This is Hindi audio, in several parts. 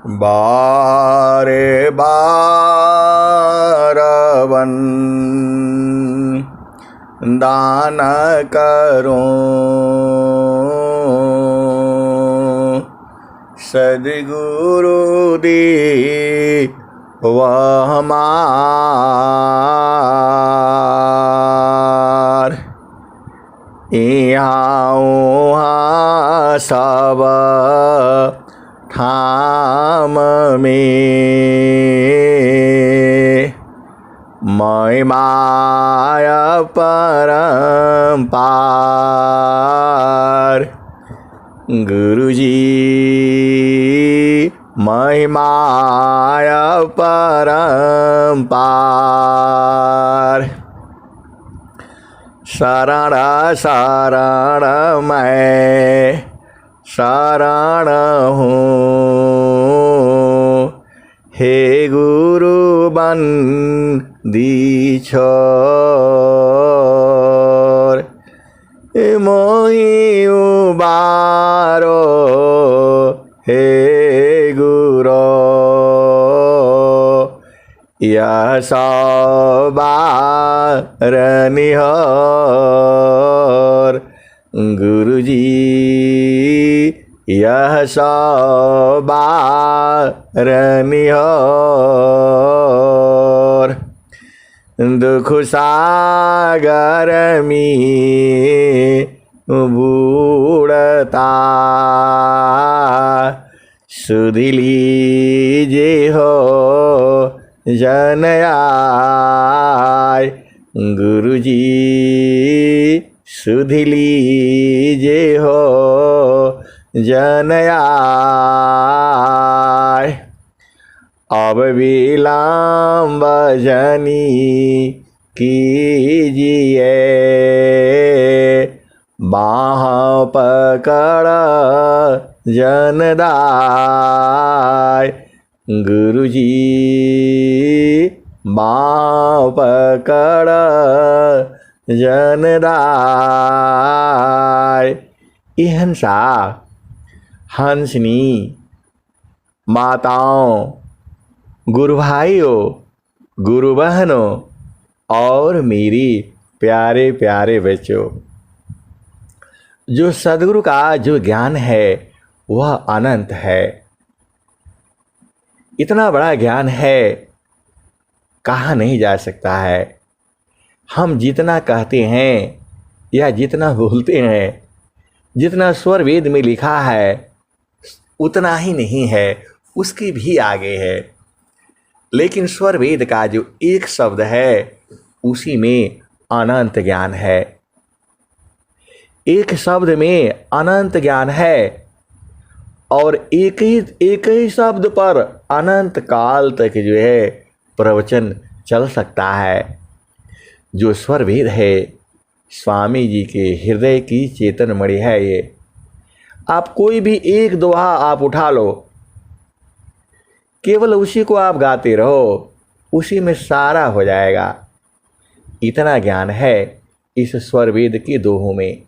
बारे बार दान करूं, सद्गुरु दी वह हमार। यहाँ उहाँ सब ठाम में महिमाय परम्पार। गुरुजी महिमाय परम्पार। शरण शरण मैं शरण हूँ, हे गुरु बंदी छोर। मोहि उबारो हे गुरो, यह सवार निहोर। गुरुजी यह सवार निहोर। दुख सागर में बूढ़ता सुध लीजे हो जन आय। गुरुजी सुध लीजे हो जन आय। अब विलम्ब जनी कीजिए, बाह पकड़ जनदाय। गुरुजी बाह पकड़ जनदाय। हंसा हंसनी माताओं, गुरु भाइयों, गुरु बहनों और मेरी प्यारे प्यारे बच्चों, जो सद्गुरु का जो ज्ञान है वह अनंत है। इतना बड़ा ज्ञान है, कहा नहीं जा सकता है। हम जितना कहते हैं या जितना बोलते हैं, जितना स्वर वेद में लिखा है उतना ही नहीं है, उसके भी आगे है। लेकिन स्वर वेद का जो एक शब्द है उसी में अनंत ज्ञान है। एक शब्द में अनंत ज्ञान है और एक ही शब्द पर अनंत काल तक जो है प्रवचन चल सकता है। जो स्वर वेद है स्वामी जी के हृदय की चेतन मणि है। ये आप कोई भी एक दोहा आप उठा लो, केवल उसी को आप गाते रहो, उसी में सारा हो जाएगा। इतना ज्ञान है इस स्वर वेद के दोहों में।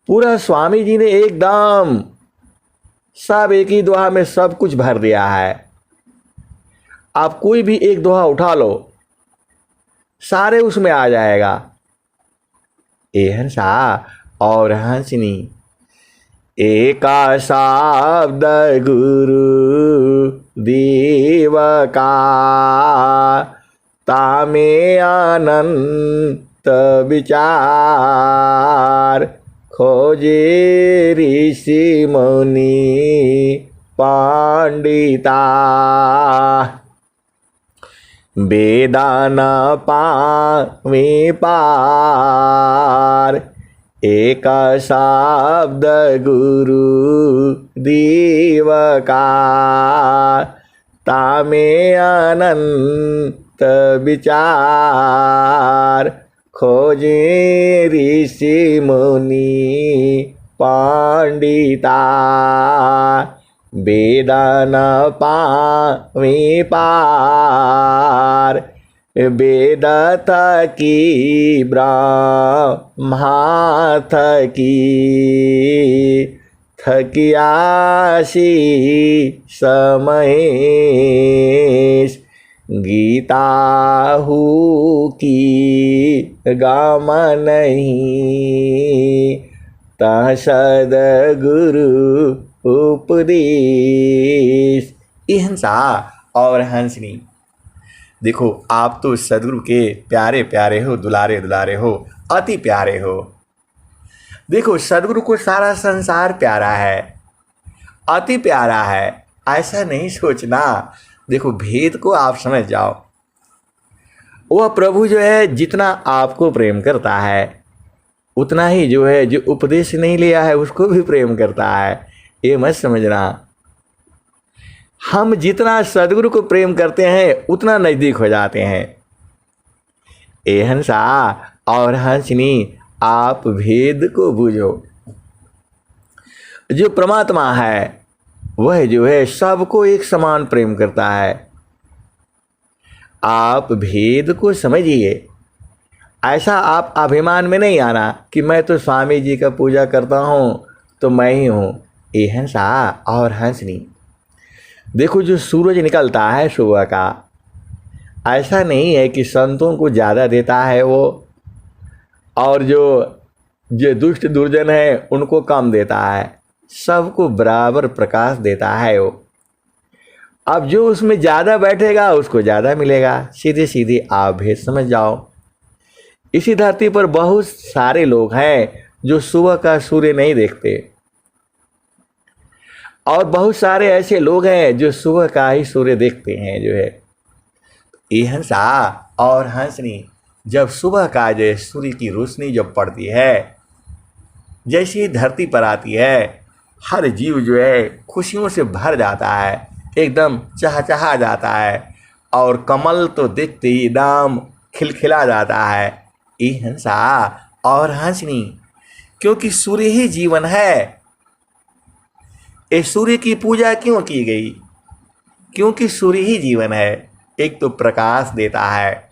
पूरा स्वामी जी ने एकदम सब एक ही दोहा में सब कुछ भर दिया है। आप कोई भी एक दोहा उठा लो, सारे उसमें आ जाएगा। ए हंसा और हंसनी, एका शब्द गुरु देव का, तामे अनंत विचार। खोजे ऋषि मुनि पंडिता, वेदान पावे पार। एक शब्द गुरु देव का, तामे अनंत विचार। खोजे ऋषि मुनि पंडिता, वेदन पावे पार। वेद थकी ब्रह्मा थकी, थकियासी समहेश गीताहू की गाम नहीं ता सद्गुरु उपदेश। अहिंसा और हंसनी। देखो आप तो सदगुरु के प्यारे प्यारे हो, दुलारे दुलारे हो, अति प्यारे हो। देखो सदगुरु को सारा संसार प्यारा है, अति प्यारा है, ऐसा नहीं सोचना। देखो भेद को आप समझ जाओ। वह प्रभु जो है जितना आपको प्रेम करता है उतना ही जो है जो उपदेश नहीं लिया है उसको भी प्रेम करता है। ये मत समझना। हम जितना सदगुरु को प्रेम करते हैं उतना नज़दीक हो जाते हैं। अहिंसा और हंसनी, आप भेद को बूझो। जो परमात्मा है वह जो है सबको एक समान प्रेम करता है। आप भेद को समझिए। ऐसा आप अभिमान में नहीं आना कि मैं तो स्वामी जी का पूजा करता हूँ तो मैं ही हूँ। अहिंसा और हंसनी। देखो जो सूरज निकलता है सुबह का, ऐसा नहीं है कि संतों को ज़्यादा देता है वो, और जो दुष्ट दुर्जन है उनको कम देता है। सबको बराबर प्रकाश देता है वो। अब जो उसमें ज़्यादा बैठेगा उसको ज़्यादा मिलेगा। सीधे सीधे आप भेद समझ जाओ। इसी धरती पर बहुत सारे लोग हैं जो सुबह का सूर्य नहीं देखते, और बहुत सारे ऐसे लोग हैं जो सुबह का ही सूर्य देखते हैं। जो है अहिंसा और हंसनी। जब सुबह का जो है सूर्य की रोशनी जब पड़ती है, जैसे ही धरती पर आती है, हर जीव जो है खुशियों से भर जाता है, एकदम चहचहा जाता है, और कमल तो देखते ही एकदम खिलखिला जाता है। अहिंसा और हंसनी। क्योंकि सूर्य ही जीवन है। इस सूर्य की पूजा क्यों की गई? क्योंकि सूर्य ही जीवन है। एक तो प्रकाश देता है,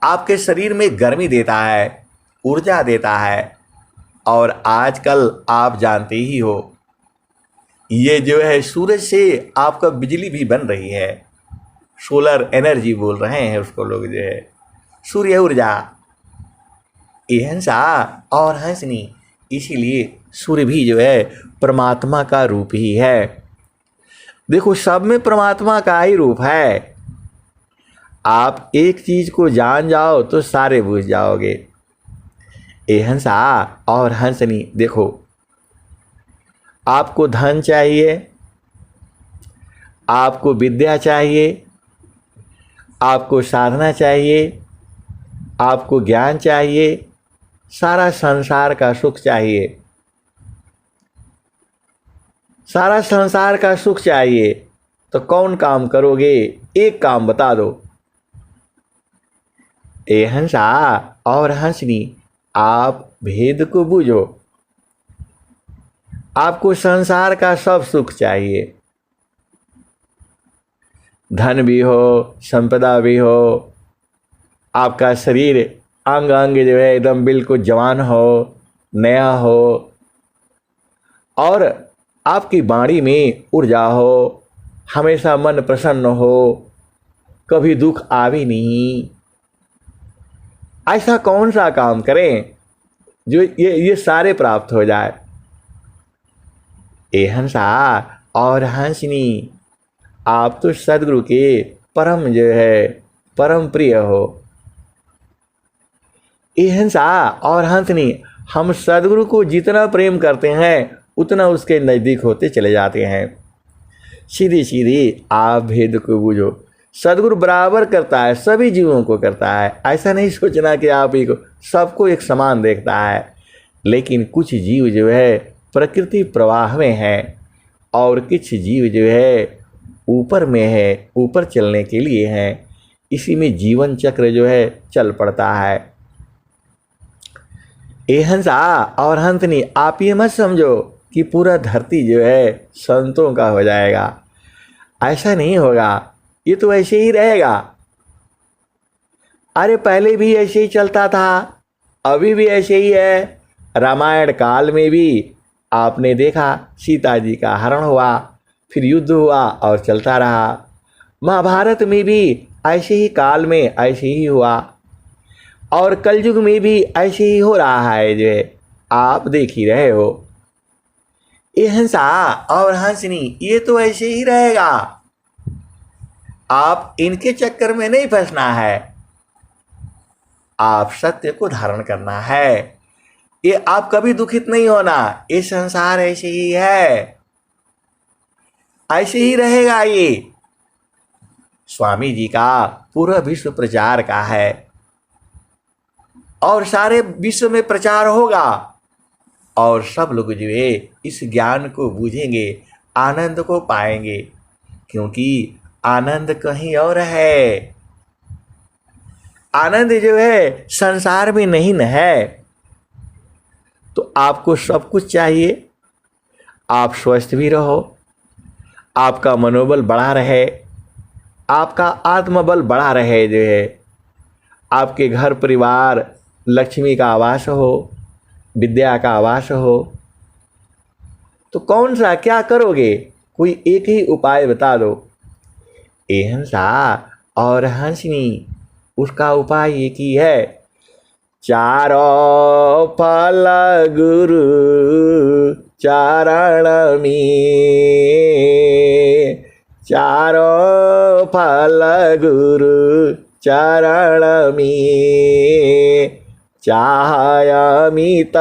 आपके शरीर में गर्मी देता है, ऊर्जा देता है, और आजकल आप जानते ही हो ये जो है सूरज से आपका बिजली भी बन रही है। सोलर एनर्जी बोल रहे हैं उसको लोग, जो है सूर्य ऊर्जा। अहिंसा और हंसनी। इसीलिए सूर्य भी जो है परमात्मा का रूप ही है। देखो सब में परमात्मा का ही रूप है। आप एक चीज को जान जाओ तो सारे बुझ जाओगे। अहिंसा और हंसनी। देखो आपको धन चाहिए, आपको विद्या चाहिए, आपको साधना चाहिए, आपको ज्ञान चाहिए, सारा संसार का सुख चाहिए, सारा संसार का सुख चाहिए, तो कौन काम करोगे? एक काम बता दो। अहिंसा और हंसनी। आप भेद को बूझो। आपको संसार का सब सुख चाहिए, धन भी हो, संपदा भी हो, आपका शरीर अंग अंग जो है एकदम बिल्कुल जवान हो, नया हो, और आपकी वाणी में ऊर्जा हो, हमेशा मन प्रसन्न हो, कभी दुख आवे नहीं। ऐसा कौन सा काम करें जो ये सारे प्राप्त हो जाए? अहिंसा और हंसनी। आप तो सदगुरु के परम जो है परम प्रिय हो। अहिंसा और हंसनी। हम सदगुरु को जितना प्रेम करते हैं उतना उसके नज़दीक होते चले जाते हैं। सीधी सीधी आप भेद को बूझो। सदगुरु बराबर करता है, सभी जीवों को करता है। ऐसा नहीं सोचना कि आप ही को, सबको एक समान देखता है। लेकिन कुछ जीव जो है प्रकृति प्रवाह में है, और कुछ जीव जो है ऊपर में है, ऊपर चलने के लिए हैं। इसी में जीवन चक्र जो है चल पड़ता है। अहिंसा और हंसनी। आप ये मत समझो कि पूरा धरती जो है संतों का हो जाएगा। ऐसा नहीं होगा। ये तो ऐसे ही रहेगा। अरे पहले भी ऐसे ही चलता था, अभी भी ऐसे ही है। रामायण काल में भी आपने देखा सीता जी का हरण हुआ, फिर युद्ध हुआ और चलता रहा। महाभारत में भी ऐसे ही काल में ऐसे ही हुआ और कलयुग में भी ऐसे ही हो रहा है। जो है आप देख ही रहे हो। ये हंसा और हंसनी ये तो ऐसे ही रहेगा। आप इनके चक्कर में नहीं फंसना है, आप सत्य को धारण करना है। ये आप कभी दुखित नहीं होना। ये संसार ऐसे ही है, ऐसे ही रहेगा। ये स्वामी जी का पूरा विश्व प्रचार का है और सारे विश्व में प्रचार होगा और सब लोग जो है इस ज्ञान को बूझेंगे, आनंद को पाएंगे, क्योंकि आनंद कहीं और है। आनंद जो है संसार में नहीं न है। तो आपको सब कुछ चाहिए, आप स्वस्थ भी रहो, आपका मनोबल बढ़ा रहे, आपका आत्मबल बढ़ा रहे, जो है आपके घर परिवार लक्ष्मी का आवास हो, विद्या का आवास हो। तो कौन सा क्या करोगे? कोई एक ही उपाय बता दो। ए हंसा और हंसनी, उसका उपाय एक ही है। चारों फल गुरु चरण में, चारों फल गुरु चरण में, चाहय अमित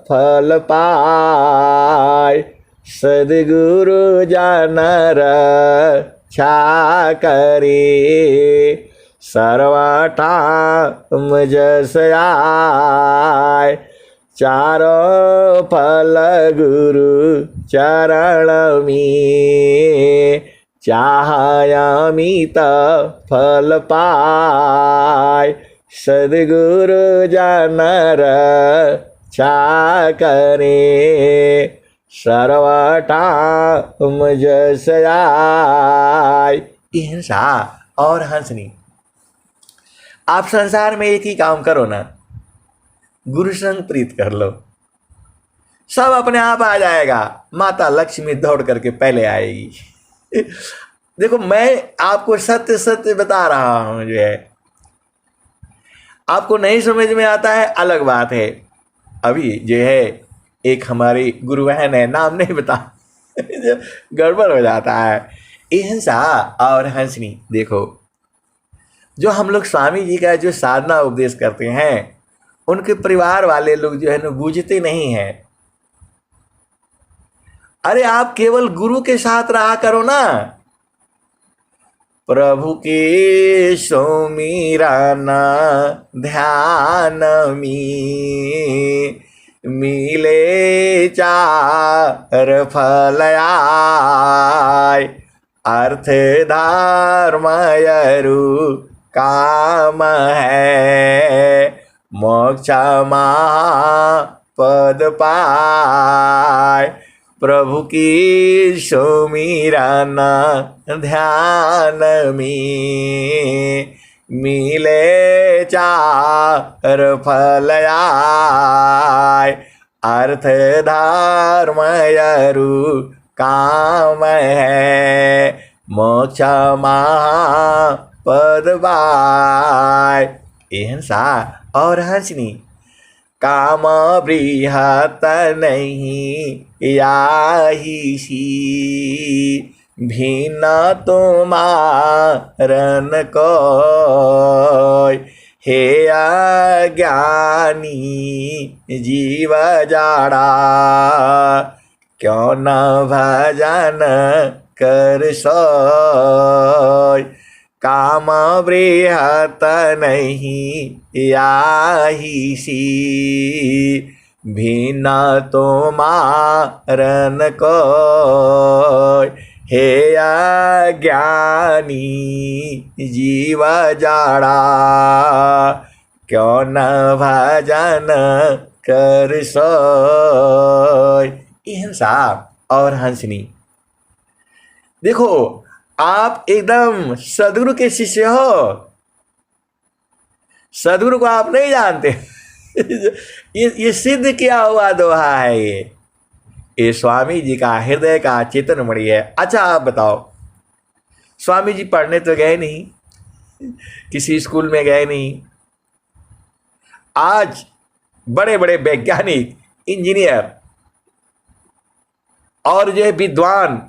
फल पाय, सद्गुरु जन रक्षा करे, सर्वठाम जस आय, चारों फल गुरु चरण में, चाहय अमित फल पाय, सद्गुरु जन रक्षा करे, सर्वठाम जस आय। ये हंसा और हंसनी, आप संसार में एक ही काम करो ना, गुरु संग प्रीत कर लो, सब अपने आप आ जाएगा। माता लक्ष्मी दौड़ करके पहले आएगी। देखो मैं आपको सत्य सत्य बता रहा हूं। जो है आपको नहीं समझ में आता है अलग बात है। अभी जो है एक हमारी गुरु बहन है, नाम नहीं बता गड़बड़ हो जाता है। ये हंसा और हंसनी, देखो जो हम लोग स्वामी जी का जो साधना उपदेश करते हैं, उनके परिवार वाले लोग जो है ना बूझते नहीं हैं। अरे आप केवल गुरु के साथ रहा करो ना। प्रभु के सुमिरन ध्यान में, मिले चार फल आय, अर्थ धर्म अरु काम है, मोक्ष महापद पाय। प्रभु की सुमिरन ध्यान में, मिले चार फल आय, अर्थ धर्म अरु काम है, मोक्ष महापद पाय। ये हंसा और हंसनी, काम बृहत नहीं याही सी, भिन्न तुमारन को, हे अज्ञानी जीव जाड़ा, क्यों न भजन कर सोय। काम बृहत नहीं याही सी, भिन्न तुमारन को, हे अज्ञानी जीव जाड़ा, क्यों न भजन कर सोय। ये हंसा और हंसनी, देखो आप एकदम सदगुरु के शिष्य हो, सदगुरु को आप नहीं जानते। ये सिद्ध किया हुआ दोहा है। ये स्वामी जी का हृदय का चेतन मणि है। अच्छा आप बताओ, स्वामी जी पढ़ने तो गए नहीं, किसी स्कूल में गए नहीं। आज बड़े बड़े वैज्ञानिक, इंजीनियर और जो है विद्वान,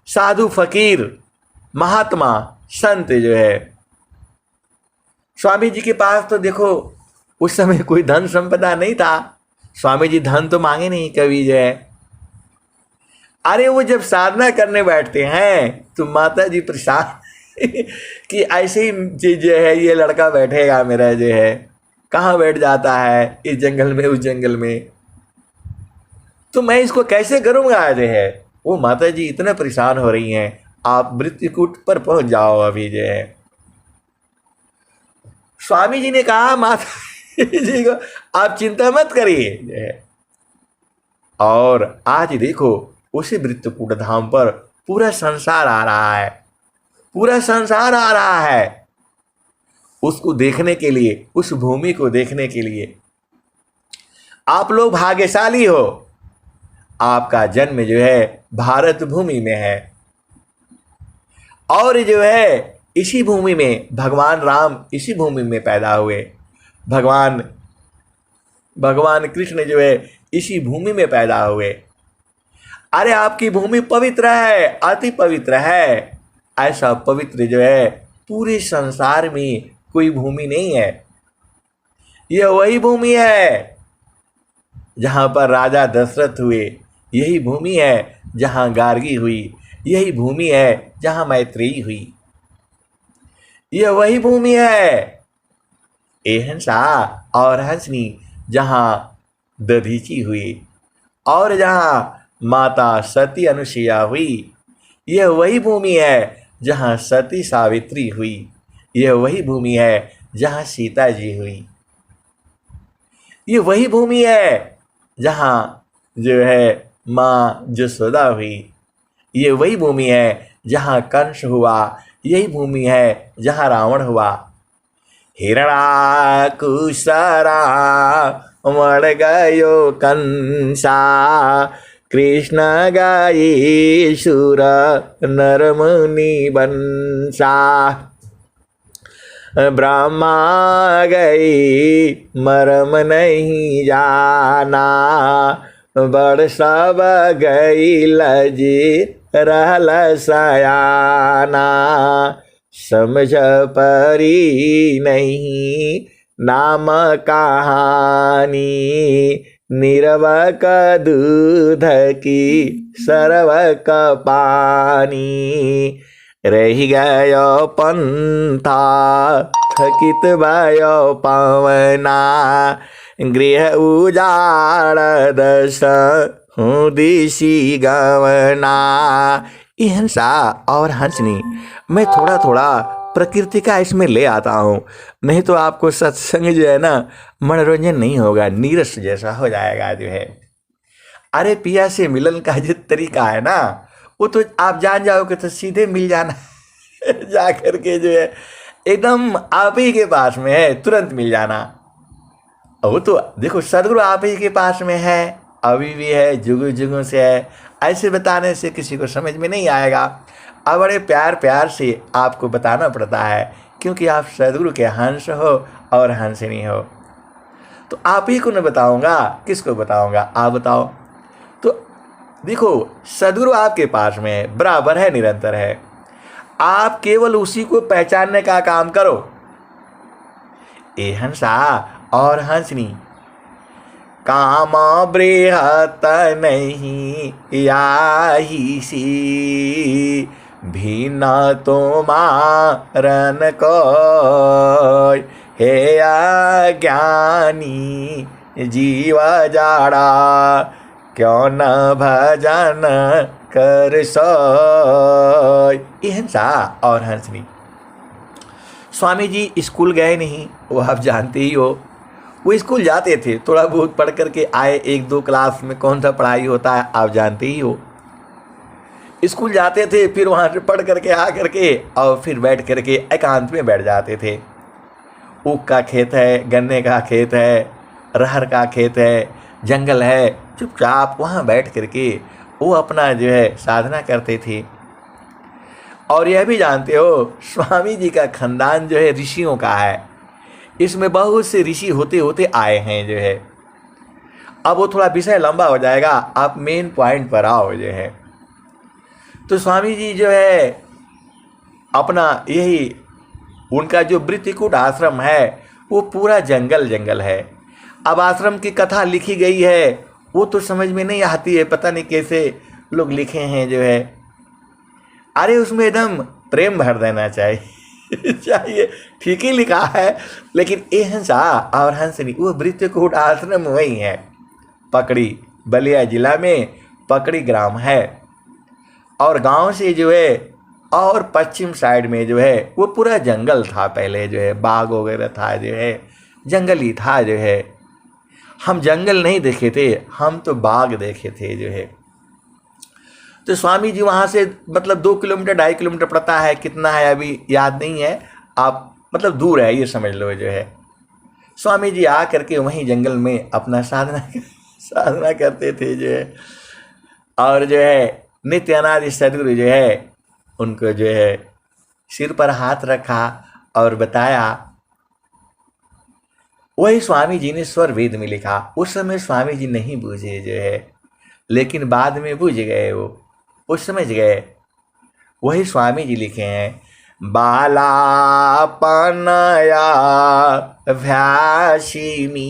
साधु, फकीर, महात्मा, संत जो है, स्वामी जी के पास तो देखो उस समय कोई धन संपदा नहीं था। स्वामी जी धन तो मांगे नहीं कभी जो है। अरे वो जब साधना करने बैठते हैं तो माता जी परेशान कि ऐसे ही चीज जो है, ये लड़का बैठेगा मेरा जो है, कहाँ बैठ जाता है, इस जंगल में उस जंगल में, तो मैं इसको कैसे करूँगा जो है। वो माता जी इतना परेशान हो रही हैं, आप मृत्युकूट पर पहुंच जाओ अभी जो है। स्वामी जी ने कहा माता जी को आप चिंता मत करिए जो है। और आज देखो उसी मृत्युकूट धाम पर पूरा संसार आ रहा है, पूरा संसार आ रहा है उसको देखने के लिए, उस भूमि को देखने के लिए। आप लोग भाग्यशाली हो, आपका जन्म जो है भारत भूमि में है, और जो है इसी भूमि में भगवान राम इसी भूमि में पैदा हुए, भगवान कृष्ण जो है इसी भूमि में पैदा हुए। अरे आपकी भूमि पवित्र है, अति पवित्र है। ऐसा पवित्र जो है पूरे संसार में कोई भूमि नहीं है। यह वही भूमि है जहाँ पर राजा दशरथ हुए, यही भूमि है जहाँ गार्गी हुई, यही भूमि है जहाँ मैत्रेयी हुई। यह वही भूमि है अहिंसा और हंसनी जहाँ दधीची हुई, और जहाँ माता सती अनुसुईया हुई। यह वही भूमि है जहाँ सती सावित्री हुई। यह वही भूमि है जहाँ सीता जी हुई। ये वही भूमि है जहाँ जो है माँ जसोदा हुई। ये वही भूमि है जहाँ कंस हुआ, यही भूमि है जहाँ रावण हुआ। हिरणाकुशरा मर गयो कंसा, कृष्ण गाई सुर नर मुनि बंसा। ब्रह्मा गई मरम नहीं जाना, बड़ सब गई लजी रहल सयाना। समझ परी नहीं नाम कहानी, निरवक दूध की सरवक पानी। रही गयो पंथा थकित भयो पवना, गृह उजाड़ दस हूँ दिशी गवना। हिंसा और हंसनी मैं थोड़ा थोड़ा प्रकृति का इसमें ले आता हूँ, नहीं तो आपको सत्संग जो है ना मनोरंजन नहीं होगा, नीरस जैसा हो जाएगा जो है। अरे पिया से मिलन का जो तरीका है ना, वो तो आप जान जाओगे तो सीधे मिल जाना जा करके जो है एकदम आप ही के पास में है, तुरंत मिल जाना। वो तो देखो सदगुरु आप ही के पास में है, अभी भी है, जुगों जुगों से है। ऐसे बताने से किसी को समझ में नहीं आएगा। अब बड़े प्यार प्यार से आपको बताना पड़ता है, क्योंकि आप सदगुरु के हंस हो और हंसनी हो। तो आप ही को न बताऊंगा, किसको बताऊंगा, आप बताओ। तो देखो सदगुरु आपके पास में है, बराबर है, निरंतर है। आप केवल उसी को पहचानने का काम करो। ए हंसा और हंसनी काम बृहत नहीं याही सी, भिन्न तुमारन को हे अज्ञानी जीव जाड़ा, क्यों न भजन कर सोय। हिंसा और हंसनी। स्वामी जी स्कूल गए नहीं, वो आप जानते ही हो। वो स्कूल जाते थे, थोड़ा बहुत पढ़ करके आए, एक दो क्लास में कौन सा पढ़ाई होता है आप जानते ही हो। स्कूल जाते थे, फिर वहाँ से पढ़ करके आ करके और फिर बैठ करके एकांत में बैठ जाते थे। ऊख का खेत है, गन्ने का खेत है, अरहर का खेत है, जंगल है, चुपचाप वहाँ बैठ करके वो अपना जो है साधना करते थे। और यह भी जानते हो, स्वामी जी का खानदान जो है ऋषियों का है। इसमें बहुत से ऋषि होते होते आए हैं जो है। अब वो थोड़ा विषय लंबा हो जाएगा, आप मेन पॉइंट पर आओ जो है। तो स्वामी जी जो है अपना यही उनका जो वृत्तिकूट आश्रम है वो पूरा जंगल जंगल है। अब आश्रम की कथा लिखी गई है वो तो समझ में नहीं आती है, पता नहीं कैसे लोग लिखे हैं जो है। अरे उसमें एकदम प्रेम भर देना चाहिए चाहिए, ठीक ही लिखा है। लेकिन ए हंसा और हंसनी वो वृत्तिकूट आश्रम वही है, पकड़ी बलिया जिला में पकड़ी ग्राम है। और गांव से जो है और पश्चिम साइड में जो है वो पूरा जंगल था, पहले जो है बाग वगैरह था जो है, जंगल ही था जो है। हम जंगल नहीं देखे थे, हम तो बाग देखे थे जो है। तो स्वामी जी वहाँ से मतलब 2 किलोमीटर 2.5 किलोमीटर पड़ता है, कितना है अभी याद नहीं है, आप मतलब दूर है ये समझ लो जो है। स्वामी जी आ करके वहीं जंगल में अपना साधना करते थे जो है। और जो है नित्यानंद सदगुरु जो है उनको जो है सिर पर हाथ रखा और बताया। वही स्वामी जी ने स्वर वेद में लिखा। उस समय स्वामी जी नहीं बूझे जो है, लेकिन बाद में बूझ गए, वो समझ गए। वही स्वामी जी लिखे हैं, बालापनया भ्यासिमी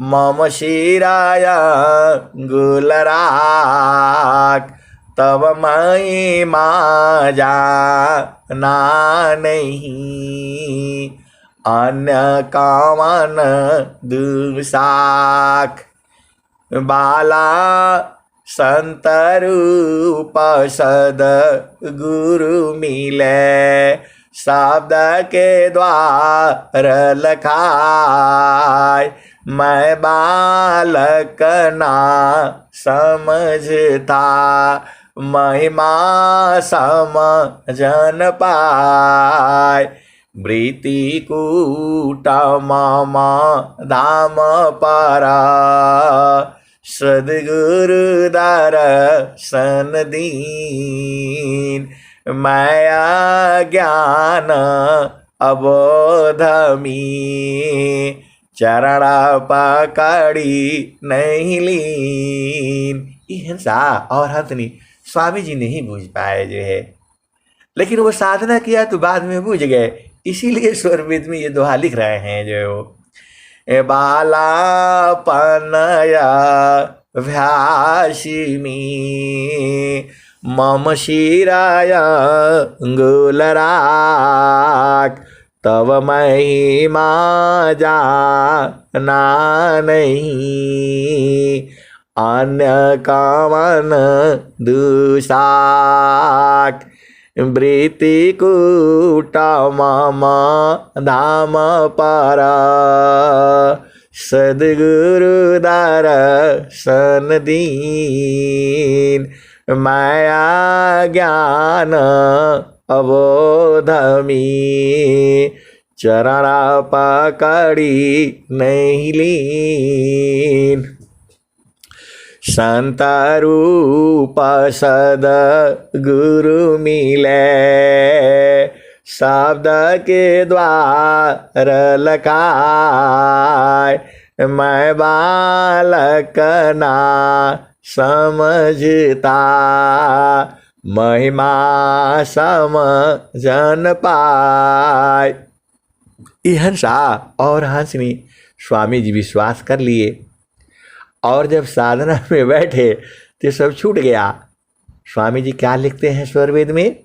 मम शिराया गुलराग तब मैं माजा ना नहीं अन्य कामन दुसाख बाला संत रूप सद गुरु मिले शब्द के द्वार लखाय मैं बालक ना समझता महिमा समझन पाय वृत्ति कूट मामा धाम पारा सदगुरु दर्शन दीन माया ज्ञान अबोधमी चरण पकड़ी नहीं लीन। हिंसा और हथनी स्वामी जी नहीं बूझ पाए जो है, लेकिन वो साधना किया तो बाद में बूझ गए। इसीलिए स्वरवेद में ये दोहा लिख रहे हैं जो बालापनया भ्यासिमी मम शिराया अंगुलराग तब महिमा जाना नहीं अन्य कामन दुसाक वृत्ति कूट मम धाम पारा सदगुरु दर्शन दीन माया ज्ञान अबोधमी चरण पकड़ी नहीं लीन संत रूप सद गुरु मिले शब्द के द्वार लखाय मैं बालक ना समझता महिमा समझन पाय। हंसा और हंसनी स्वामी जी विश्वास कर लिए और जब साधना में बैठे तो सब छूट गया। स्वामी जी क्या लिखते हैं स्वरवेद में,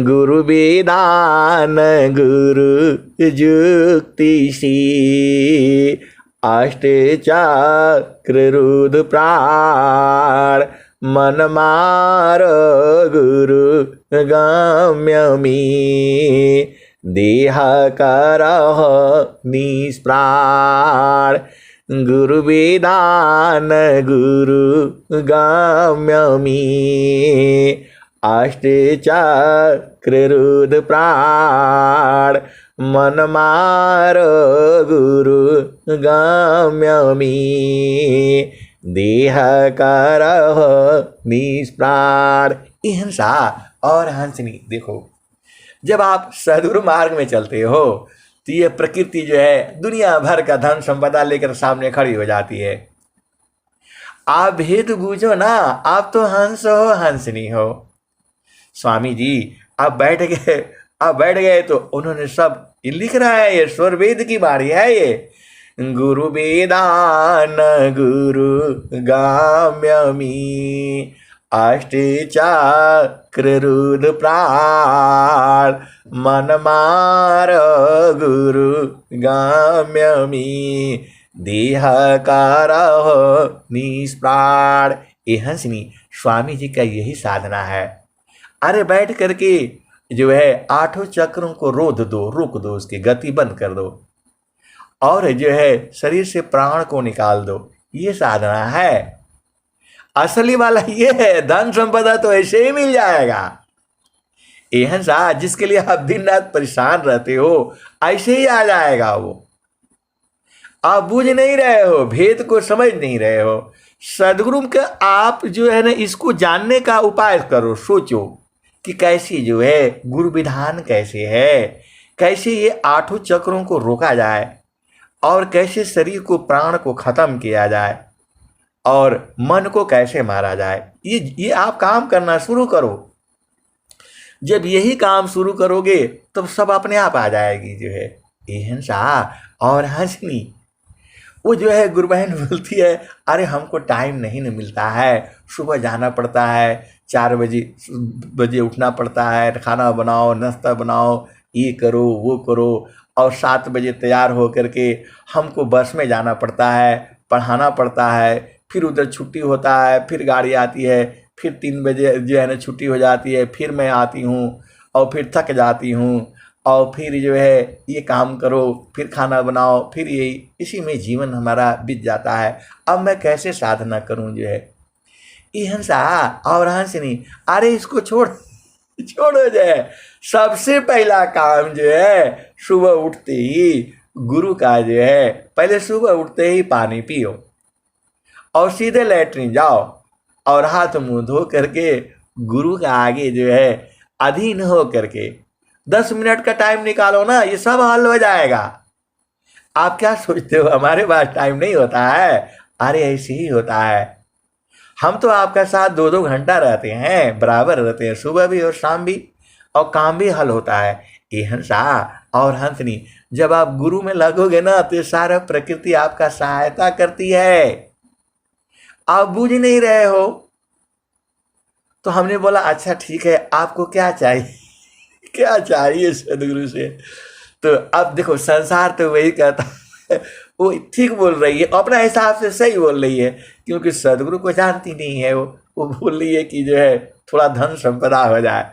गुरु वेदान गुरु जुक्ति सी अष्ट चक्र रुद्र प्राण मन मारो गुरु गम्यमी देह करह निष्प्राण गुरु वेदान गुरु गम्यमी अष्ट चक्र रुद्र प्राण मन मार गुरु गाम्यमी देह करह निष्प्राण। हिंसा और हंसनी। देखो, जब आप सदगुरु मार्ग में चलते हो तो ये प्रकृति जो है दुनिया भर का धन संपदा लेकर सामने खड़ी हो जाती है। आप भेद बूझो ना, आप तो हंस हो, हंसनी हो। स्वामी जी आप बैठ गए तो उन्होंने सब ये लिख रहा है, ये स्वर वेद की बारी है। ये गुरु वेदान गुरु गाम्यमी अष्टचक्र रुद्र प्राण मन मार गुरु गाम्यमी देह करह निष्प्राण। ये हंसनी स्वामी जी का यही साधना है। अरे बैठ करके जो है आठों चक्रों को रोक दो, उसकी गति बंद कर दो और जो है शरीर से प्राण को निकाल दो। ये साधना है। असली वाला ये है, धन संपदा तो ऐसे ही मिल जाएगा। एहसा जिसके लिए आप दिन रात परेशान रहते हो ऐसे ही आ जाएगा वो। आप बूझ नहीं रहे हो, भेद को समझ नहीं रहे हो। सदगुरु के आप जो है ना इसको जानने का उपाय करो, सोचो कि कैसी जो है गुरु विधान कैसे है, कैसे ये आठों चक्रों को रोका जाए और कैसे शरीर को प्राण को खत्म किया जाए और मन को कैसे मारा जाए। ये आप काम करना शुरू करो। जब यही काम शुरू करोगे तब सब अपने आप आ जाएगी जो है हिंसा और हंसनी। वो जो है गुरु बहन बोलती है अरे हमको टाइम नहीं न मिलता है, सुबह जाना पड़ता है, 4 बजे उठना पड़ता है, खाना बनाओ, नाश्ता बनाओ, ये करो वो करो, और 7 बजे तैयार हो करके हमको बस में जाना पड़ता है, पढ़ाना पड़ता है, फिर उधर छुट्टी होता है, फिर गाड़ी आती है, फिर 3 बजे जो है ना छुट्टी हो जाती है, फिर मैं आती हूँ और फिर थक जाती हूँ और फिर जो है ये काम करो, फिर खाना बनाओ, फिर यही इसी में जीवन हमारा बीत जाता है। अब मैं कैसे साधना करूं जो है। ये हंसा और हंसनी, अरे इसको छोड़ो जो है। सबसे पहला काम जो है सुबह उठते ही गुरु का जो है, पहले सुबह उठते ही पानी पियो और सीधे लैट्रिन जाओ और हाथ मुंह धो करके गुरु का आगे जो है अधीन हो करके 10 मिनट का टाइम निकालो ना, ये सब हल हो जाएगा। आप क्या सोचते हो हमारे पास टाइम नहीं होता है? अरे ऐसे ही होता है। हम तो आपका साथ 2-2 घंटा रहते हैं, बराबर रहते हैं, सुबह भी और शाम भी, और काम भी हल होता है। ये हंसा और हंसनी, जब आप गुरु में लगोगे ना तो सारा प्रकृति आपका सहायता करती है। आप बूझ नहीं रहे हो तो हमने बोला अच्छा ठीक है, आपको क्या चाहिए क्या चाहिए सदगुरु से। तो अब देखो संसार तो वही कहता है, वो ठीक बोल रही है, अपना हिसाब से सही बोल रही है, क्योंकि सदगुरु को जानती नहीं है। वो बोल रही है कि जो है थोड़ा धन संपदा हो जाए।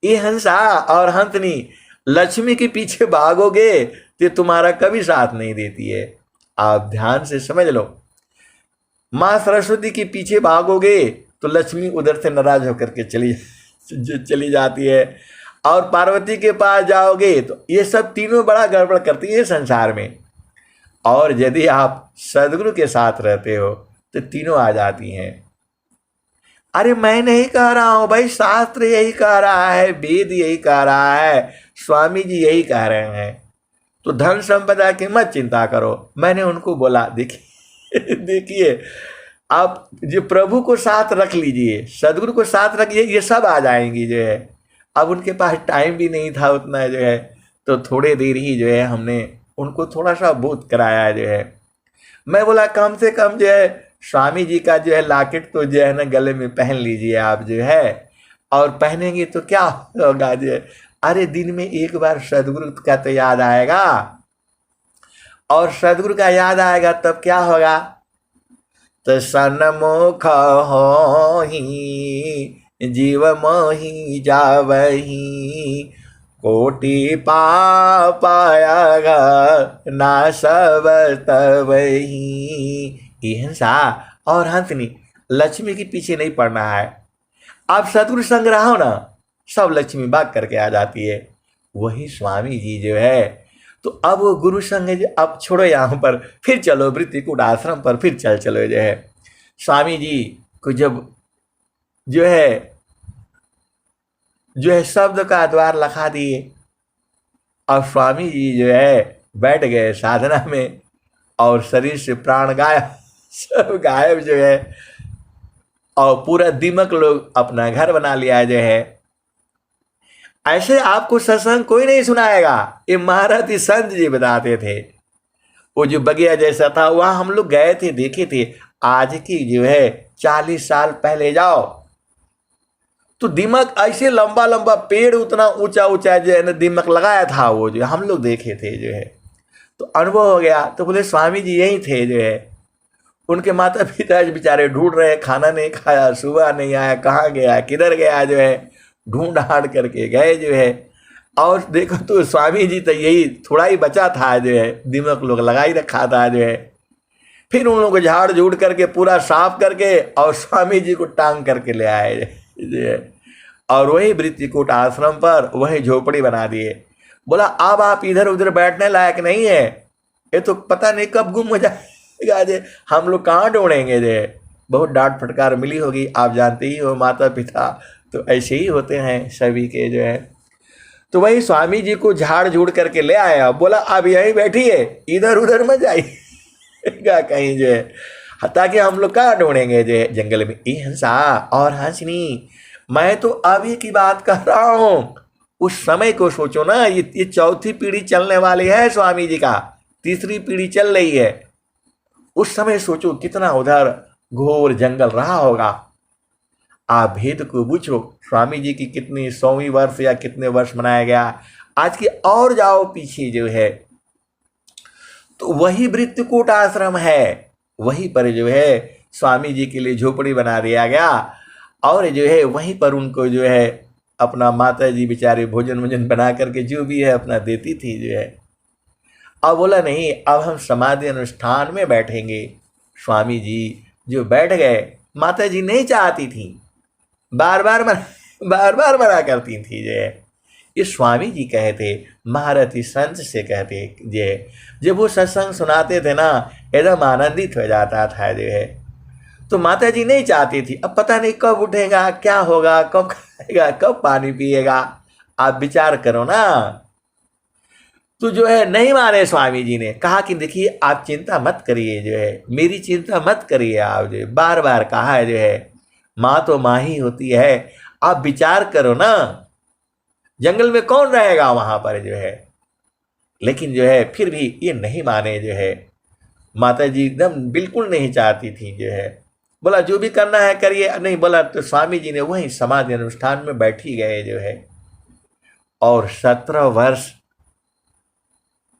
ये हंसा और हंसनी, लक्ष्मी के पीछे भागोगे तो तुम्हारा कभी साथ नहीं देती है। आप ध्यान से समझ लो, माँ सरस्वती के पीछे भागोगे तो लक्ष्मी उधर से नाराज होकर के चली जाती है, और पार्वती के पास जाओगे तो ये सब तीनों बड़ा गड़बड़ करती है संसार में। और यदि आप सदगुरु के साथ रहते हो तो तीनों आ जाती हैं। अरे मैं नहीं कह रहा हूँ भाई, शास्त्र यही कह रहा है, वेद यही कह रहा है, स्वामी जी यही कह रहे हैं। तो धन संपदा की मत चिंता करो। मैंने उनको बोला देखिए आप जो प्रभु को साथ रख लीजिए, सदगुरु को साथ रखिए, ये सब आ जाएंगी जो है। अब उनके पास टाइम भी नहीं था उतना जो है, तो थोड़े देर ही जो है हमने उनको थोड़ा सा बोध कराया जो है। मैं बोला कम से कम जो है स्वामी जी का जो है लॉकेट तो जो है ना गले में पहन लीजिए आप जो है, और पहनेंगे तो क्या होगा जो है। अरे दिन में एक बार सदगुरु का तो याद आएगा, और सदगुरु का याद आएगा तब क्या होगा, तो सन्मुख होहि जीव मोहि जावहि कोटि पापाया ना सब तवहि। हिंसा और हंसनी, लक्ष्मी के पीछे नहीं पड़ना है। आप सदगुरु संग रहो ना, सब लक्ष्मी भाग करके आ जाती है। वही स्वामी जी जो है, तो अब वो गुरु संग है, अब छोड़ो यहाँ पर, फिर चलो वृत्तिकूट आश्रम पर फिर चलो जो है। स्वामी जी को जब जो है शब्द का द्वार लखा दिए, और स्वामी जी जो है बैठ गए साधना में, और शरीर से प्राण गायब, सब गायब जो है, और पूरा दिमक लोग अपना घर बना लिया जो है। ऐसे आपको सत्संग कोई नहीं सुनाएगा, ये महारथी संत जी बताते थे। वो जो बगिया जैसा था वहां हम लोग गए थे, देखे थे। आज की जो है 40 साल पहले जाओ तो दिमक ऐसे लंबा लंबा पेड़, उतना ऊंचा ऊंचा जो है ना दिमक लगाया था, वो जो हम लोग देखे थे जो है। तो अनुभव हो गया, तो बोले स्वामी जी यही थे जो है। उनके माता पिता बेचारे ढूंढ रहे, खाना नहीं खाया, सुबह नहीं आया, कहाँ गया, किधर गया जो है, ढूंढ हाड़ करके गए जो है। और देखो तो स्वामी जी तो यही थोड़ा ही बचा था जो है, दिमक लोग लगा ही रखा था जो है। फिर उन लोगों को झाड़ झूड़ करके पूरा साफ करके और स्वामी जी को टांग करके ले आए जो है, और वही वृत्तिकूट आश्रम पर वही झोपड़ी बना दिए। बोला अब आप इधर उधर बैठने लायक नहीं है, ये तो पता नहीं कब गुम हो जाएगा जे, हम लोग कहाँ ढूंढेंगे जे। बहुत डांट फटकार मिली होगी, आप जानते ही हो, माता पिता तो ऐसे ही होते हैं सभी के जो है। तो वही स्वामी जी को झाड़ झूड़ करके ले आया, बोला अब यहीं बैठिए, इधर उधर मत जाइएगा कहीं जो है, ताकि हम लोग कहाँ ढूंढेंगे जो जंगल में। हिंसा और हंसनी, मैं तो अभी की बात कर रहा हूँ, उस समय को सोचो ना। ये चौथी पीढ़ी चलने वाली है स्वामी जी का, तीसरी पीढ़ी चल रही है। उस समय सोचो कितना उधर घोर जंगल रहा होगा। आप भेद को पूछो, स्वामी जी की कितनी 100वीं वर्ष या कितने वर्ष मनाया गया, आज की और जाओ पीछे जो है, तो वही वृत्तिकूट आश्रम है, वहीं पर जो है स्वामी जी के लिए झोपड़ी बना दिया गया। और जो है वहीं पर उनको जो है अपना माता जी बेचारे भोजन वोजन बना करके जो भी है अपना देती थी जो है। अब बोला नहीं, अब हम समाधि अनुष्ठान में बैठेंगे। स्वामी जी जो बैठ गए, माता जी नहीं चाहती थी, बार बार मना करती थी जो है। ये स्वामी जी कहते, महारथी संत से कहते जे, जब वो सत्संग सुनाते थे ना एकदम आनंदित हो जाता था जो है। तो माता जी नहीं चाहती थी, अब पता नहीं कब उठेगा, क्या होगा, कब खाएगा, कब पानी पिएगा, आप विचार करो ना। तो जो है नहीं माने स्वामी जी ने, कहा कि देखिए आप चिंता मत करिए जो है, मेरी चिंता मत करिए आप जो है, बार बार कहा है जो है, माँ तो माँ ही होती है, आप विचार करो ना, जंगल में कौन रहेगा वहां पर जो है। लेकिन जो है फिर भी ये नहीं माने जो है, माता जी एकदम बिल्कुल नहीं चाहती थी जो है। बोला जो भी करना है करिए, नहीं बोला तो स्वामी जी ने वहीं समाधि अनुष्ठान में बैठी गए जो है। और 17 वर्ष